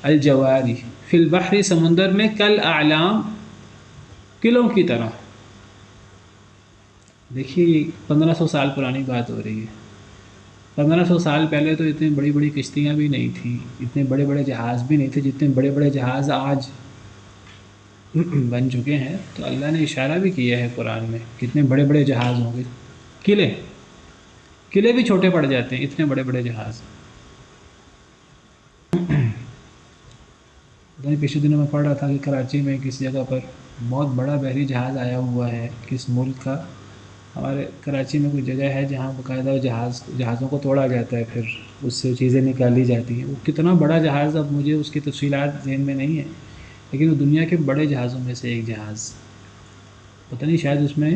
S1: الجواری فی البحر، سمندر میں، کالاعلام، قلعوں کی طرح. دیکھیے 1500 سال پرانی بات ہو رہی ہے. 1500 سال پہلے تو اتنی بڑی بڑی کشتیاں بھی نہیں تھیں، اتنے بڑے بڑے جہاز بھی نہیں تھے جتنے بڑے بڑے جہاز آج بن چکے ہیں. تو اللہ نے اشارہ بھی کیا ہے قرآن میں کتنے بڑے بڑے جہاز ہوں گے. قلعے بھی چھوٹے پڑ جاتے ہیں اتنے بڑے بڑے جہاز. پچھلے دنوں میں پڑھ رہا تھا کہ کراچی میں کسی جگہ پر بہت بڑا بحری جہاز آیا ہوا ہے، کس ملک کا. ہمارے کراچی میں کوئی جگہ ہے جہاں باقاعدہ جہازوں کو توڑا جاتا ہے، پھر اس سے چیزیں نکالی جاتی ہیں. وہ کتنا بڑا جہاز، اب مجھے اس کی تفصیلات ذہن میں نہیں ہیں، لیکن وہ دنیا کے بڑے جہازوں میں سے ایک جہاز. پتہ نہیں شاید اس میں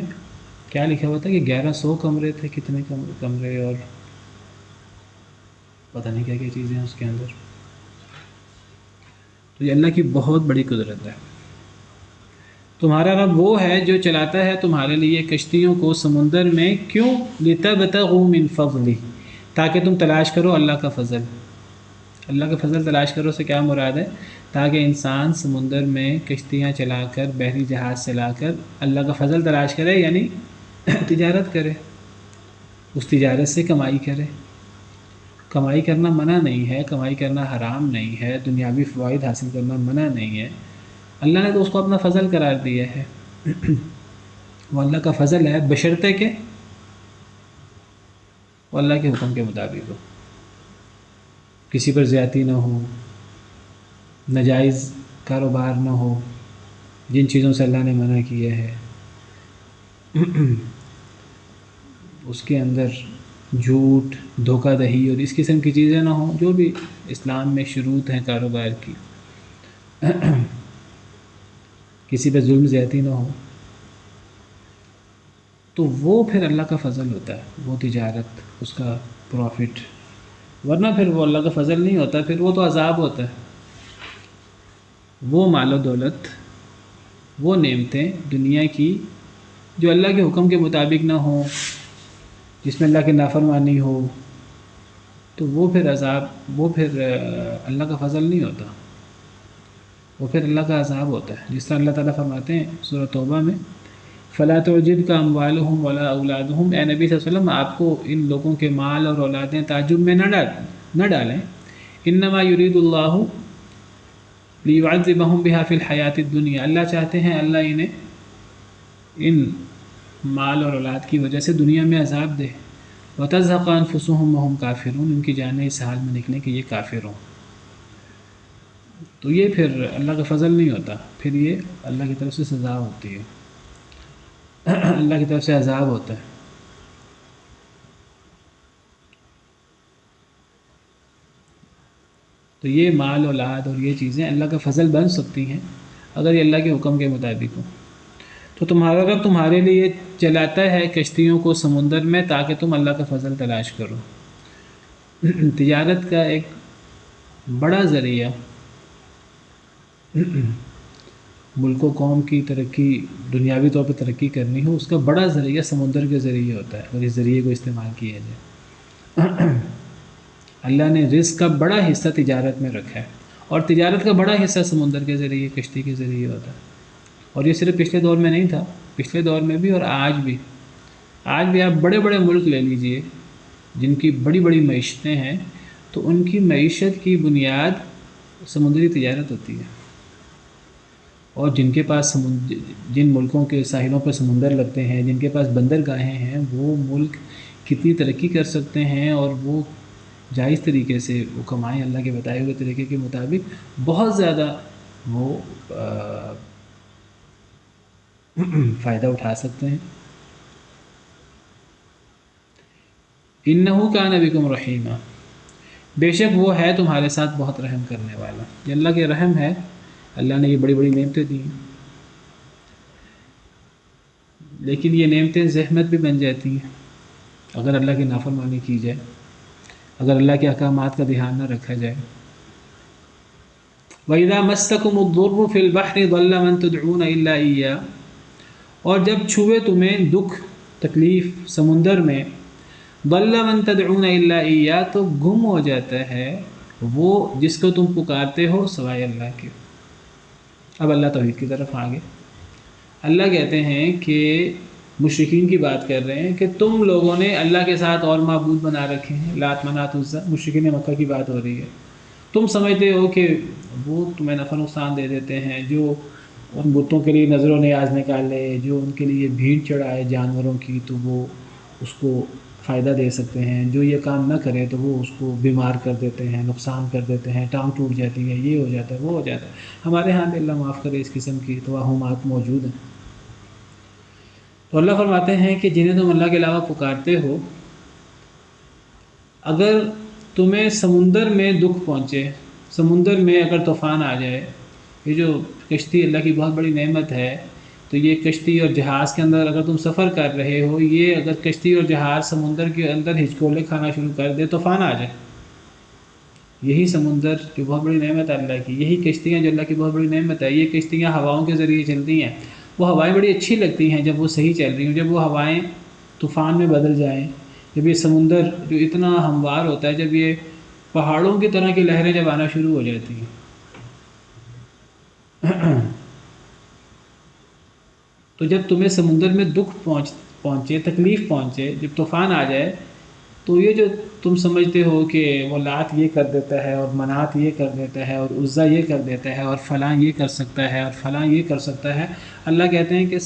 S1: کیا لکھا ہوا تھا کہ 1100 کمرے تھے، کتنے کمرے، اور پتہ نہیں کیا کیا چیزیں ہیں اس کے اندر. تو تو یہ اللہ کی بہت بڑی قدرت ہے۔ تمہارا رب وہ ہے جو چلاتا ہے تمہارے لیے کشتیوں کو سمندر میں، کیوں؟ لِتَبْتَغُوا مِنْ فَضْلِهِ، تاکہ تم تلاش کرو اللہ کا فضل۔ اللہ کا فضل تلاش کرو سے کیا مراد ہے؟ تاکہ انسان سمندر میں کشتیاں چلا کر، بحری جہاز چلا کر اللہ کا فضل تلاش کرے، یعنی تجارت کرے، اس تجارت سے کمائی کرے۔ کمائی کرنا منع نہیں ہے، کمائی کرنا حرام نہیں ہے، دنیاوی فوائد حاصل کرنا منع نہیں ہے، اللہ نے تو اس کو اپنا فضل قرار دیا ہے۔ وہ اللہ کا فضل ہے، بشرطے کہ وہ اللہ کے حکم کے مطابق ہو، کسی پر زیادتی نہ ہو، ناجائز کاروبار نہ ہو، جن چیزوں سے اللہ نے منع کیا ہے اس کے اندر جھوٹ، دھوکہ دہی اور اس قسم کی چیزیں نہ ہوں، جو بھی اسلام میں شروط ہیں کاروبار کی، کسی پہ ظلم زیادتی نہ ہو، تو وہ پھر اللہ کا فضل ہوتا ہے، وہ تجارت، اس کا پروفٹ۔ ورنہ پھر وہ اللہ کا فضل نہیں ہوتا، پھر وہ تو عذاب ہوتا ہے۔ وہ مال و دولت، وہ نعمتیں دنیا کی جو اللہ کے حکم کے مطابق نہ ہوں، جس میں اللہ کی نافرمانی ہو، تو وہ پھر عذاب، وہ پھر اللہ کا فضل نہیں ہوتا، وہ پھر اللہ کا عذاب ہوتا ہے۔ جس طرح اللہ تعالیٰ فرماتے ہیں سورہ توبہ میں، فَلَا تُعْجِبْكَ أَمْوَالُهُمْ وَلَا أَوْلَادُهُمْ، اے نبی صلی اللہ علیہ وسلم آپ کو ان لوگوں کے مال اور اولادیں تعجب میں نہ ڈالیں، انما یرید اللہ لیعذبہم بہا فی الحیات الدنیا، اللہ چاہتے ہیں اللہ انہیں ان مال اور اولاد کی وجہ سے دنیا میں عذاب دے، وَتَزْهَقَ أَنفُسُهُمْ وَهُمْ کافرون، ان کی جانیں اس حال میں نکلیں کہ یہ کافر ہوں۔ تو یہ پھر اللہ کا فضل نہیں ہوتا، پھر یہ اللہ کی طرف سے سزا ہوتی ہے، اللہ کی طرف سے عذاب ہوتا ہے۔ تو یہ مال اولاد اور یہ چیزیں اللہ کا فضل بن سکتی ہیں اگر یہ اللہ کے حکم کے مطابق ہو۔ تو تمہارا رب تمہارے لیے چلاتا ہے کشتیوں کو سمندر میں تاکہ تم اللہ کا فضل تلاش کرو۔ تجارت کا ایک بڑا ذریعہ ملک و قوم کی ترقی، دنیاوی طور پہ ترقی کرنی ہو، اس کا بڑا ذریعہ سمندر کے ذریعے ہوتا ہے، اگر اس ذریعے کو استعمال کیا جائے۔ اللہ نے رزق کا بڑا حصہ تجارت میں رکھا ہے، اور تجارت کا بڑا حصہ سمندر کے ذریعے، کشتی کے ذریعے ہوتا ہے۔ اور یہ صرف پچھلے دور میں نہیں تھا، پچھلے دور میں بھی اور آج بھی آپ بڑے بڑے ملک لے لیجئے جن کی بڑی بڑی معیشتیں ہیں، تو ان کی معیشت کی بنیاد سمندری تجارت ہوتی ہے۔ اور جن کے پاس جن ملکوں کے ساحلوں پر سمندر لگتے ہیں، جن کے پاس بندرگاہیں ہیں، وہ ملک کتنی ترقی کر سکتے ہیں، اور وہ جائز طریقے سے وہ کمائیں اللہ کے بتائے ہوئے طریقے کے مطابق، بہت زیادہ وہ فائدہ اٹھا سکتے ہیں۔ اِنَّهُ كَانَ بِكُمْ رَحِيمًا، بے شک وہ ہے تمہارے ساتھ بہت رحم کرنے والا۔ یہ اللہ کے رحم ہے، اللہ نے یہ بڑی بڑی نعمتیں دی ہیں، لیکن یہ نعمتیں زحمت بھی بن جاتی ہیں اگر اللہ کی نافرمانی کی جائے، اگر اللہ کے احکامات کا دھیان نہ رکھا جائے۔ وَإِذَا مَسَّكُمُ الضُّرُّ فِي الْبَحْرِ ضَلَّ مَن تَدْعُونَ إِلَّا إِيَّاهُ، اور جب چھوئے تمہیں دکھ تکلیف سمندر میں، ضَلَّ مَن تَدْعُونَ إِلَّا إِيَّاهُ، تو گم ہو جاتا ہے وہ جس کو تم پکارتے ہو سوائے اللہ کے۔ اب اللہ توحید کی طرف آگے، اللہ کہتے ہیں کہ مشرکین کی بات کر رہے ہیں کہ تم لوگوں نے اللہ کے ساتھ اور معبود بنا رکھے ہیں، لات منات عزا، مشرکین مکہ کی بات ہو رہی ہے۔ تم سمجھتے ہو کہ وہ تمہیں نفع نقصان دے دیتے ہیں، جو ان بتوں کے لیے نظر و نیاز نکالے، جو ان کے لیے بھیڑ چڑھائے جانوروں کی، تو وہ اس کو فائدہ دے سکتے ہیں، جو یہ کام نہ کرے تو وہ اس کو بیمار کر دیتے ہیں، نقصان کر دیتے ہیں، ٹانگ ٹوٹ جاتی ہے، یہ ہو جاتا ہے، وہ ہو جاتا ہے۔ ہمارے ہاں بھی اللہ معاف کرے اس قسم کی توہمات موجود ہیں۔ تو اللہ فرماتے ہیں کہ جنہیں تم اللہ کے علاوہ پکارتے ہو، اگر تمہیں سمندر میں دکھ پہنچے، سمندر میں اگر طوفان آ جائے، یہ جو کشتی اللہ کی بہت بڑی نعمت ہے، تو یہ کشتی اور جہاز کے اندر اگر تم سفر کر رہے ہو، یہ اگر کشتی اور جہاز سمندر کے اندر ہچکولے کھانا شروع کر دے، طوفان آ جائے، یہی سمندر جو بہت بڑی نعمت ہے اللہ کی، یہی کشتیاں جو اللہ کی بہت بڑی نعمت ہے، یہ کشتیاں ہواؤں کے ذریعے چلتی ہیں، وہ ہوائیں بڑی اچھی لگتی ہیں جب وہ صحیح چل رہی ہوں، جب وہ ہوائیں طوفان میں بدل جائیں، جب یہ سمندر جو اتنا ہموار ہوتا ہے، جب یہ پہاڑوں کی طرح کی لہریں جب آنا شروع ہو جاتی ہیں تو جب تمہیں سمندر میں دکھ پہنچے، تکلیف پہنچے، جب طوفان آ جائے، تو یہ جو تم سمجھتے ہو کہ وہ لات یہ کر دیتا ہے اور منات یہ کر دیتا ہے اور عزا یہ کر دیتا ہے اور فلاں یہ کر سکتا ہے اور فلاں یہ کر سکتا ہے، اللہ کہتے ہیں کہ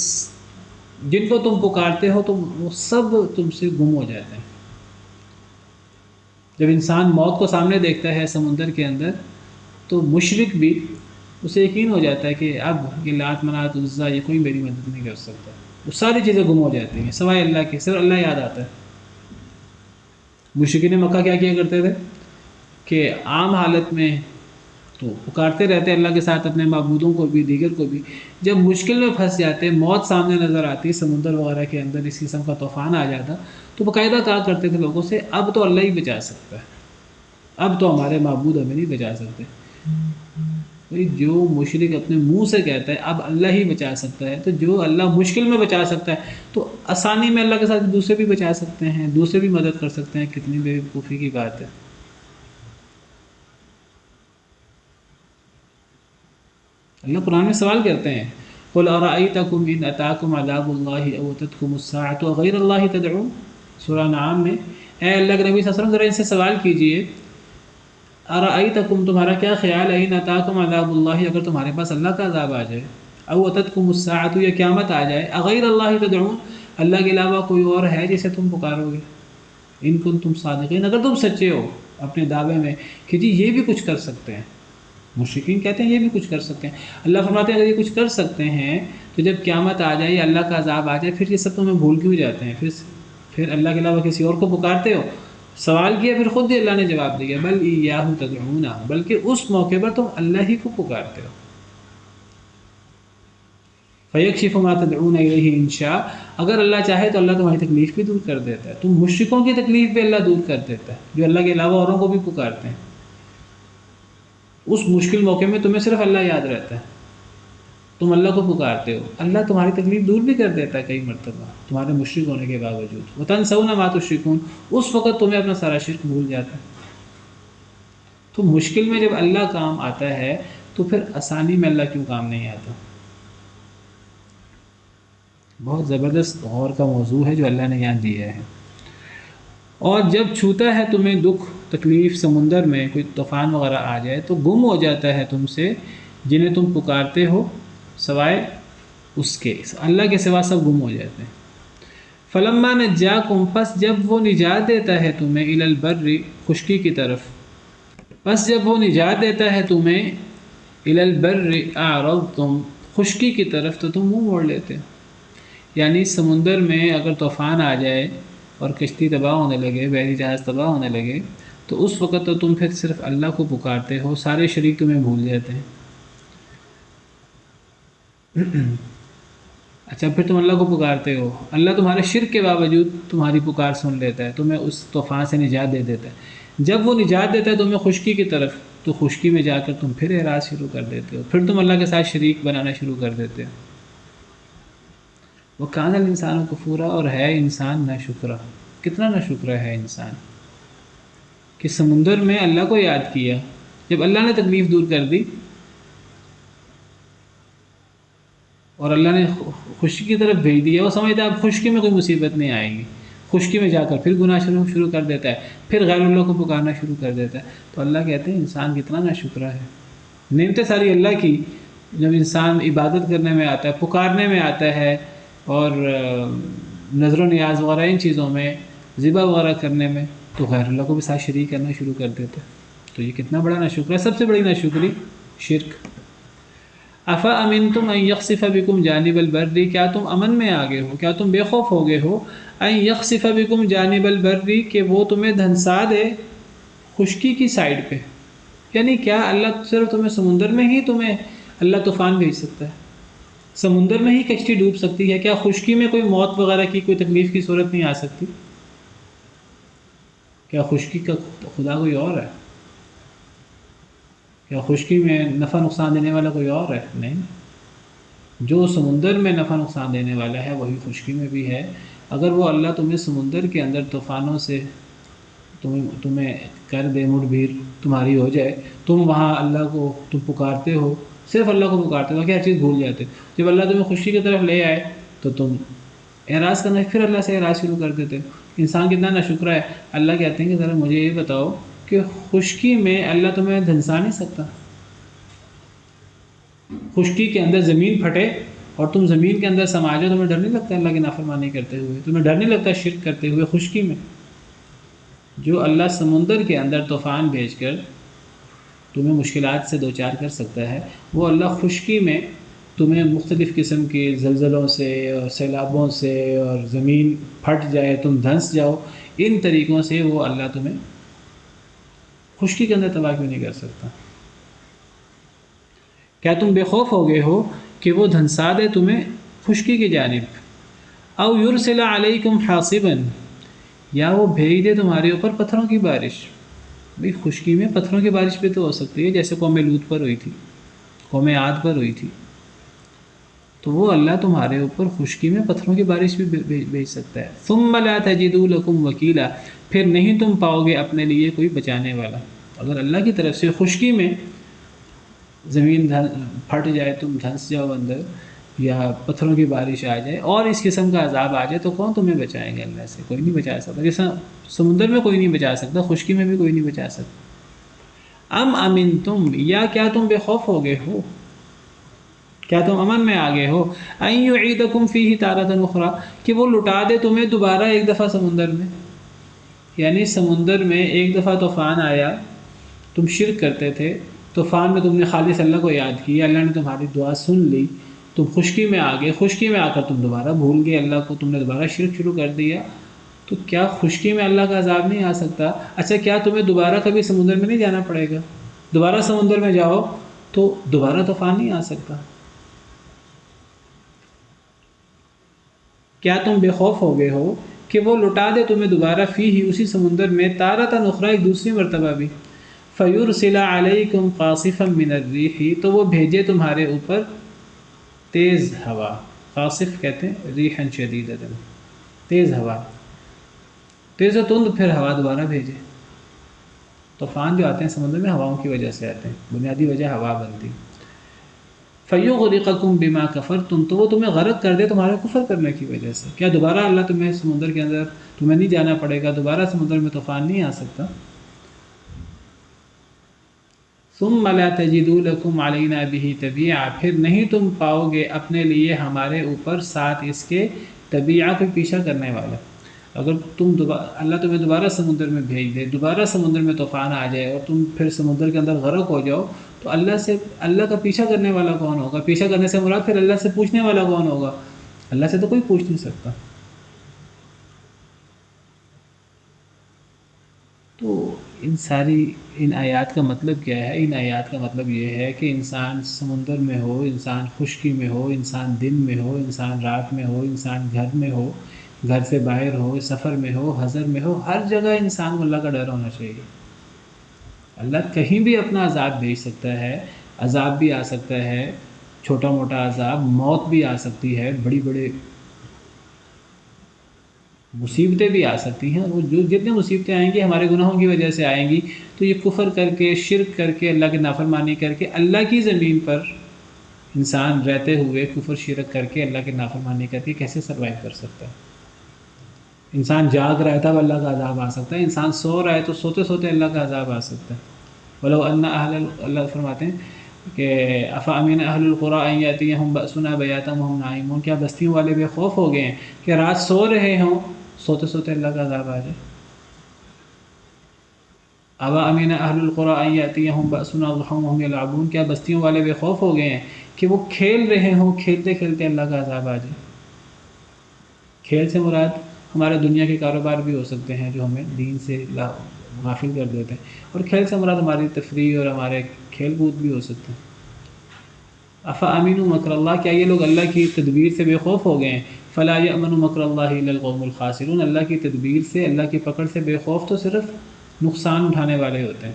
S1: جن کو تم پکارتے ہو تو وہ سب تم سے گم ہو جاتے ہیں۔ جب انسان موت کو سامنے دیکھتا ہے سمندر کے اندر، تو مشرک بھی اسے یقین ہو جاتا ہے کہ اب یہ لات منات عزا یہ کوئی میری مدد نہیں کر سکتا، وہ ساری چیزیں گم ہو جاتی ہیں سوائے اللہ کے، صرف اللہ یاد آتا ہے۔ مشرکین مکہ کیا کیا کرتے تھے کہ عام حالت میں تو پکارتے رہتے اللہ کے ساتھ اپنے معبودوں کو بھی، دیگر کو بھی، جب مشکل میں پھنس جاتے، موت سامنے نظر آتی، سمندر وغیرہ کے اندر اس قسم کا طوفان آ جاتا، تو باقاعدہ کہا کرتے تھے لوگوں سے اب تو اللہ ہی بچا سکتا ہے، اب تو ہمارے معبود ہمیں نہیں بچا سکتے۔ بھئی جو مشرک اپنے منہ سے کہتا ہے اب اللہ ہی بچا سکتا ہے، تو جو اللہ مشکل میں بچا سکتا ہے تو آسانی میں اللہ کے ساتھ دوسرے بھی بچا سکتے ہیں، دوسرے بھی مدد کر سکتے ہیں، کتنی بے وقوفی کی بات ہے۔ اللہ قرآن میں سوال کرتے ہیں قُلْ أَرَأَيْتَكُمْ إِنْ أَتَاكُمْ عَذَابُ اللَّهِ أَوْ أَتَتْكُمُ السَّاعَةُ أَغَيْرَ اللَّهِ تَدْعُونَ، سورہ نعام میں، اے اللہ کے نبی صلی اللہ علیہ وسلم ذرا ان سے سوال کیجئے، أَرَأَيْتَكُمْ تمہارا کیا خیال ہے، إِنْ أَتَاكُمْ عَذَابُ اللَّهِ اگر تمہارے پاس اللہ کا عذاب آ جائے، أَوْ أَتَتْكُمُ السَّاعَةُ یا قیامت آ جائے، أَغَيْرَ اللَّهِ تَدْعُونَ اللہ کے علاوہ کوئی اور ہے جسے تم پکارو گے، ان کنتم صادقین اگر تم سچے ہو اپنے دعوے میں کہ جی یہ بھی کچھ کر سکتے ہیں۔ مشرکین کہتے ہیں یہ بھی کچھ کر سکتے ہیں، اللہ فرماتے ہیں اگر یہ کچھ کر سکتے ہیں تو جب قیامت آ جائے یا اللہ کا عذاب آ جائے پھر یہ سب تمہیں بھول کیوں جاتے ہیں، پھر اللہ کے علاوہ کسی اور کو پکارتے ہو۔ سوال کیا پھر خود ہی اللہ نے جواب دیا بل ایاہ تدعون، بلکہ اس موقع پر تم اللہ ہی کو پکارتے ہو۔ فیکشف ما تدعون الیہ ان شاء، اگر اللہ چاہے تو اللہ تمہاری تکلیف بھی دور کر دیتا ہے، تم مشرکوں کی تکلیف بھی اللہ دور کر دیتا ہے جو اللہ کے علاوہ اوروں کو بھی پکارتے ہیں۔ اس مشکل موقع میں تمہیں صرف اللہ یاد رہتا ہے، تم اللہ کو پکارتے ہو، اللہ تمہاری تکلیف دور بھی کر دیتا ہے کئی مرتبہ تمہارے مشرک ہونے کے باوجود۔ وَتَنْسَوْنَ مَا تُشْرِكُونَ، اس وقت تمہیں اپنا سارا شرک بھول جاتا ہے۔ تو مشکل میں جب اللہ کام آتا ہے تو پھر آسانی میں اللہ کیوں کام نہیں آتا؟ بہت زبردست غور کا موضوع ہے جو اللہ نے یہاں دیا ہے۔ اور جب چھوتا ہے تمہیں دکھ تکلیف سمندر میں کوئی طوفان وغیرہ آ جائے تو گم ہو جاتا ہے تم سے جنہیں تم پکارتے ہو سوائے اس کے، اللہ کے سوا سب گم ہو جاتے ہیں۔ فلما نجاکم، پس جب وہ نجات دیتا ہے تمہیں الی البر، خشکی کی طرف، پس جب وہ نجات دیتا ہے تمہیں الی البر اعرضتم، خشکی کی طرف تو تم منہ موڑ لیتے۔ یعنی سمندر میں اگر طوفان آ جائے اور کشتی تباہ ہونے لگے، بحری جہاز تباہ ہونے لگے، تو اس وقت تو تم پھر صرف اللہ کو پکارتے ہو، سارے شریک تمہیں بھول جاتے ہیں۔ اچھا پھر تم اللہ کو پکارتے ہو، اللہ تمہارے شرک کے باوجود تمہاری پکار سن لیتا ہے، تمہیں اس طوفان سے نجات دے دیتا ہے۔ جب وہ نجات دیتا ہے تمہیں خشکی کی طرف، تو خشکی میں جا کر تم پھر اعراض شروع کر دیتے ہو، پھر تم اللہ کے ساتھ شریک بنانا شروع کر دیتے ہو۔ وہ کان الانسان کفورا، اور ہے انسان ناشکرا، کتنا ناشکرا ہے انسان کہ سمندر میں اللہ کو یاد کیا، جب اللہ نے تکلیف دور کر دی اور اللہ نے خشکی کی طرف بھیج دیا، وہ سمجھتا ہے اب خشکی میں کوئی مصیبت نہیں آئے گی، خشکی میں جا کر پھر گناہ شروع کر دیتا ہے، پھر غیر اللہ کو پکارنا شروع کر دیتا ہے۔ تو اللہ کہتے ہیں انسان کتنا ناشکرا ہے، نعمتیں ساری اللہ کی، جب انسان عبادت کرنے میں آتا ہے، پکارنے میں آتا ہے، اور نظر و نیاز وغیرہ ان چیزوں میں، ذبح وغیرہ کرنے میں، تو غیر اللہ کو بھی ساتھ شریک کرنا شروع کر دیتے ہیں۔ تو یہ کتنا بڑا ناشکر ہے، سب سے بڑی ناشکری شرک۔ افا امنتم ان یخسف بکم جانب البر، کیا تم امن میں آ گئے ہو، کیا تم بے خوف ہو گئے ہو، ان یخسف بکم جانب البر، کہ وہ تمہیں دھنسا دے خشکی کی سائڈ پہ، یعنی کیا اللہ صرف تمہیں سمندر میں ہی تمہیں اللہ طوفان بھیج سکتا ہے، سمندر میں ہی کشتی ڈوب سکتی ہے، کیا خشکی میں کوئی موت وغیرہ کی کوئی تکلیف کی صورت نہیں آ سکتی؟ کیا خشکی کا خدا کوئی اور ہے؟ کیا خشکی میں نفع نقصان دینے والا کوئی اور ہے؟ نہیں، جو سمندر میں نفع نقصان دینے والا ہے وہی خشکی میں بھی ہے۔ اگر وہ اللہ تمہیں سمندر کے اندر طوفانوں سے تمہیں کر دے، مڑ بھیر تمہاری ہو جائے، تم وہاں اللہ کو تم پکارتے ہو، صرف اللہ کو پکارتے ہو، کیا چیز بھول جاتے، جب اللہ تمہیں خشکی کی طرف لے آئے تو تم اعراض کرنا، پھر اللہ سے اعراض شروع کر دیتے ہو۔ انسان کتنا ناشکرا ہے۔ اللہ کہتے ہیں کہ ذرا مجھے یہ بتاؤ کہ خشکی میں اللہ تمہیں دھنسا نہیں سکتا؟ خشکی کے اندر زمین پھٹے اور تم زمین کے اندر سما جاؤ، تمہیں ڈر نہیں لگتا اللہ کی نافرمانی کرتے ہوئے؟ تمہیں ڈر نہیں لگتا شرک کرتے ہوئے خشکی میں؟ جو اللہ سمندر کے اندر طوفان بھیج کر تمہیں مشکلات سے دوچار کر سکتا ہے، وہ اللہ خشکی میں تمہیں مختلف قسم کے زلزلوں سے اور سیلابوں سے اور زمین پھٹ جائے، تم دھنس جاؤ، ان طریقوں سے وہ اللہ تمہیں خشکی کے اندر تباہ کیوں نہیں کر سکتا؟ کیا تم بے خوف ہو گئے ہو کہ وہ دھنسا دے تمہیں خشکی کی جانب؟ او یرسل علیکم حاصبا، یا وہ بھیج دے تمہارے اوپر پتھروں کی بارش۔ بھئی خشکی میں پتھروں کی بارش بھی تو ہو سکتی ہے، جیسے قوم لوط پر ہوئی تھی، قوم عاد پر ہوئی تھی۔ تو وہ اللہ تمہارے اوپر خشکی میں پتھروں کی بارش بھی بھیج سکتا ہے۔ ثم لا تجدوا لکم وکیلا، پھر نہیں تم پاؤ گے اپنے لیے کوئی بچانے والا۔ اگر اللہ کی طرف سے خشکی میں زمین پھٹ جائے، تم دھنس جاؤ اندر، یا پتھروں کی بارش آ جائے اور اس قسم کا عذاب آ جائے، تو کون تمہیں بچائیں گے؟ اللہ سے کوئی نہیں بچا سکتا۔ جیسا سمندر میں کوئی نہیں بچا سکتا، خشکی میں بھی کوئی نہیں بچا سکتا۔ ام امن تم، یا کیا تم بے خوف ہو گئے ہو، کیا تم امن میں آ گئے ہو، ان یعیدکم فیہ تارۃ اخری، کہ وہ لٹا دے تمہیں دوبارہ ایک دفعہ سمندر میں۔ یعنی سمندر میں ایک دفعہ طوفان آیا، تم شرک کرتے تھے، طوفان میں تم نے خالص اللہ کو یاد کیا، اللہ نے تمہاری دعا سن لی، تم خشکی میں آ گئے، خشکی میں آ کر تم دوبارہ بھول گئے اللہ کو، تم نے دوبارہ شرک شروع کر دیا، تو کیا خشکی میں اللہ کا عذاب نہیں آ سکتا؟ اچھا کیا تمہیں دوبارہ کبھی سمندر میں نہیں جانا پڑے گا؟ دوبارہ سمندر میں جاؤ تو دوبارہ طوفان نہیں آ سکتا؟ کیا تم بے خوف ہو گئے ہو کہ وہ لٹا دے تمہیں دوبارہ فیہ، اسی سمندر میں، تارۃ اخری، ایک دوسری مرتبہ بھی، فیرسل علیکم قاصفا من الریح، تو وہ بھیجے تمہارے اوپر تیز ہوا، قاصف کہتے ہیں ریحا شدیدۃ، تیز ہوا، تیز و تند پھر ہوا دوبارہ بھیجے۔ طوفان جو آتے ہیں سمندر میں ہواؤں کی وجہ سے آتے ہیں، بنیادی وجہ ہوا بنتی۔ فیغرقکم بما کفرتم، تو وہ تمہیں غرق کر دے تمہارے کفر کرنے کی وجہ سے۔ کیا دوبارہ اللہ تمہیں سمندر کے اندر، تمہیں نہیں جانا پڑے گا، دوبارہ سمندر میں طوفان نہیں آ سکتا؟ ثم لا تجدوا لکم علینا بہ تبیعا، پھر نہیں تم پاؤ گے اپنے لیے ہمارے اوپر ساتھ اس کے تبیعہ کو پیچھا کرنے والا۔ اگر اللہ تمہیں دوبارہ سمندر میں بھیج دے، دوبارہ سمندر میں طوفان آ جائے اور تم پھر سمندر کے اندر غرق ہو جاؤ، تو اللہ کا پیچھا کرنے والا کون ہوگا؟ پیچھا کرنے سے مراد پھر اللہ سے پوچھنے والا کون ہوگا؟ اللہ سے تو کوئی پوچھ نہیں سکتا۔ تو ان آیات کا مطلب کیا ہے؟ ان آیات کا مطلب یہ ہے کہ انسان سمندر میں ہو، انسان خشکی میں ہو، انسان دن میں ہو، انسان رات میں ہو، انسان گھر میں ہو، گھر سے باہر ہو، سفر میں ہو، حضر میں ہو، ہر جگہ انسان کو اللہ کا ڈر ہونا چاہیے۔ اللہ کہیں بھی اپنا عذاب بھیج سکتا ہے، عذاب بھی آ سکتا ہے، چھوٹا موٹا عذاب، موت بھی آ سکتی ہے، بڑی بڑے مصیبتیں بھی آ سکتی ہیں، اور جو جتنے مصیبتیں آئیں گی ہمارے گناہوں کی وجہ سے آئیں گی۔ تو یہ کفر کر کے، شرک کر کے، اللہ کی نافرمانی کر کے، اللہ کی زمین پر انسان رہتے ہوئے کفر شرک کر کے، اللہ کی نافرمانی کر کے کیسے سروائیو کر سکتا ہے؟ انسان جاگ رہا ہے تب اللہ کا عذاب آ سکتا ہے، انسان سو رہا ہے تو سوتے سوتے اللہ کا عذاب آ سکتا ہے۔ ولو ان اللہ فرماتے ہیں کہ افامن اہل القری ان یاتیہم بأسنا بیاتا وہم نائمون، کیا بستیوں والے بے خوف ہو گئے ہیں کہ رات سو رہے ہوں، سوتے سوتے اللہ کا عذاب آ جائے؟ افامن اہل القری ان یاتیہم بأسنا ضحی وہم یلعبون، کیا بستیوں والے بے خوف ہو گئے ہیں کہ وہ کھیل رہے ہوں، کھیلتے کھیلتے اللہ کا عذاب آ جائے؟ کھیل سے مراد ہمارے دنیا کے کاروبار بھی ہو سکتے ہیں جو ہمیں دین سے غافل کر دیتے ہیں، اور کھیل سے مراد ہماری تفریح اور ہمارے کھیل کود بھی ہو سکتے ہیں۔ افامنوا مکر اللہ، کیا یہ لوگ اللہ کی تدبیر سے بے خوف ہو گئے ہیں؟ فلا یأمن مکر اللہ الا القوم الخاسرون، اللہ کی تدبیر سے، اللہ کی پکڑ سے بے خوف تو صرف نقصان اٹھانے والے ہوتے ہیں۔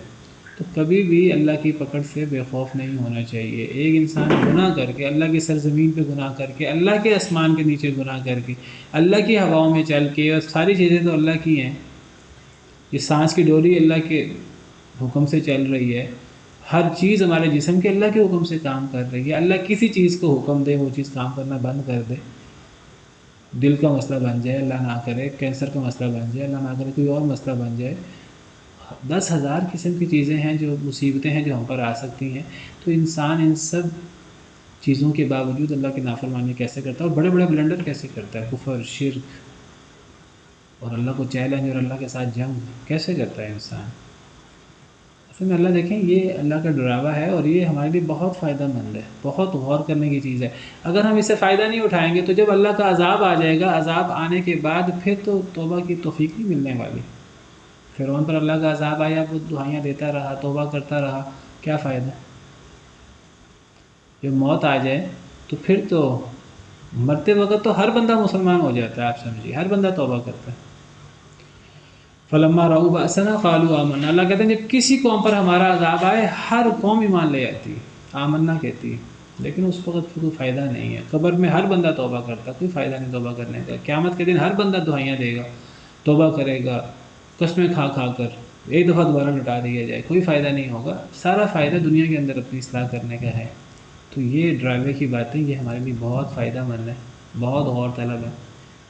S1: تو کبھی بھی اللہ کی پکڑ سے بے خوف نہیں ہونا چاہیے۔ ایک انسان گناہ کر کے، اللہ کی سرزمین پہ گناہ کر کے، اللہ کے آسمان کے نیچے گناہ کر کے، اللہ کی ہواؤں میں چل کے، اور ساری چیزیں تو اللہ کی ہیں، یہ سانس کی ڈوری اللہ کے حکم سے چل رہی ہے، ہر چیز ہمارے جسم کے اللہ کے حکم سے کام کر رہی ہے۔ اللہ کسی چیز کو حکم دے وہ چیز کام کرنا بند کر دے، دل کا مسئلہ بن جائے، اللہ نہ کرے، کینسر کا مسئلہ بن جائے، اللہ نہ کرے کوئی اور مسئلہ بن جائے، 10,000 قسم کی چیزیں ہیں، جو مصیبتیں ہیں جو ہم پر آ سکتی ہیں، تو انسان ان سب چیزوں کے باوجود اللہ کی نافرمانی کیسے کرتا ہے، اور بڑے بڑے بلنڈر کیسے کرتا ہے، کفر، شرک، اور اللہ کو چیلنج اور اللہ کے ساتھ جنگ کیسے کرتا ہے انسان۔ اصل میں اللہ دیکھیں یہ اللہ کا ڈراوا ہے، اور یہ ہمارے لیے بہت فائدہ مند ہے، بہت غور کرنے کی چیز ہے۔ اگر ہم اس سے فائدہ نہیں اٹھائیں گے تو جب اللہ کا عذاب آ جائے گا، عذاب آنے کے بعد پھر تو توبہ کی توفیق نہیں ملنے والی۔ فرعون پر اللہ کا عذاب آیا، وہ دعائیاں دیتا رہا، توبہ کرتا رہا، کیا فائدہ؟ جب موت آ جائے تو پھر تو مرتے وقت تو ہر بندہ مسلمان ہو جاتا ہے، آپ سمجھیے، ہر بندہ توبہ کرتا ہے۔ فلما رأوا بأسنا قالوا آمنا، اللہ کہتے ہیں جب کسی قوم پر ہمارا عذاب آئے ہر قوم ایمان لے آتی ہے، آمنا کہتی ہے، لیکن اس وقت کوئی فائدہ نہیں ہے۔ قبر میں ہر بندہ توبہ کرتا ہے، کوئی فائدہ نہیں توبہ کرنے کا۔ قیامت کے دن ہر بندہ دعائیاں دے گا، توبہ کرے گا، قسمیں کھا کھا کر ایک دفعہ دوبارہ لٹا دیا جائے، کوئی فائدہ نہیں ہوگا۔ سارا فائدہ دنیا کے اندر اپنی اصلاح کرنے کا ہے۔ تو یہ ڈرائیور کی باتیں یہ ہمارے لیے بہت فائدہ مند ہے، بہت غور طلب ہے۔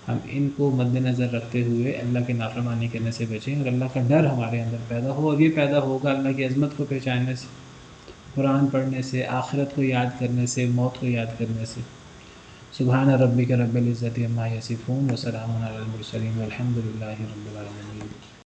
S1: ہم ان کو مد نظر رکھتے ہوئے اللہ کے نافرمانی کرنے سے بچیں، اور اللہ کا ڈر ہمارے اندر پیدا ہو، اور یہ پیدا ہوگا اللہ کی عظمت کو پہچاننے سے، قرآن پڑھنے سے، آخرت کو یاد کرنے سے، موت کو یاد کرنے سے۔ سبحان ربک رب العزت عما یصفون وسلام علی المرسلین والحمد للہ رب العالمین۔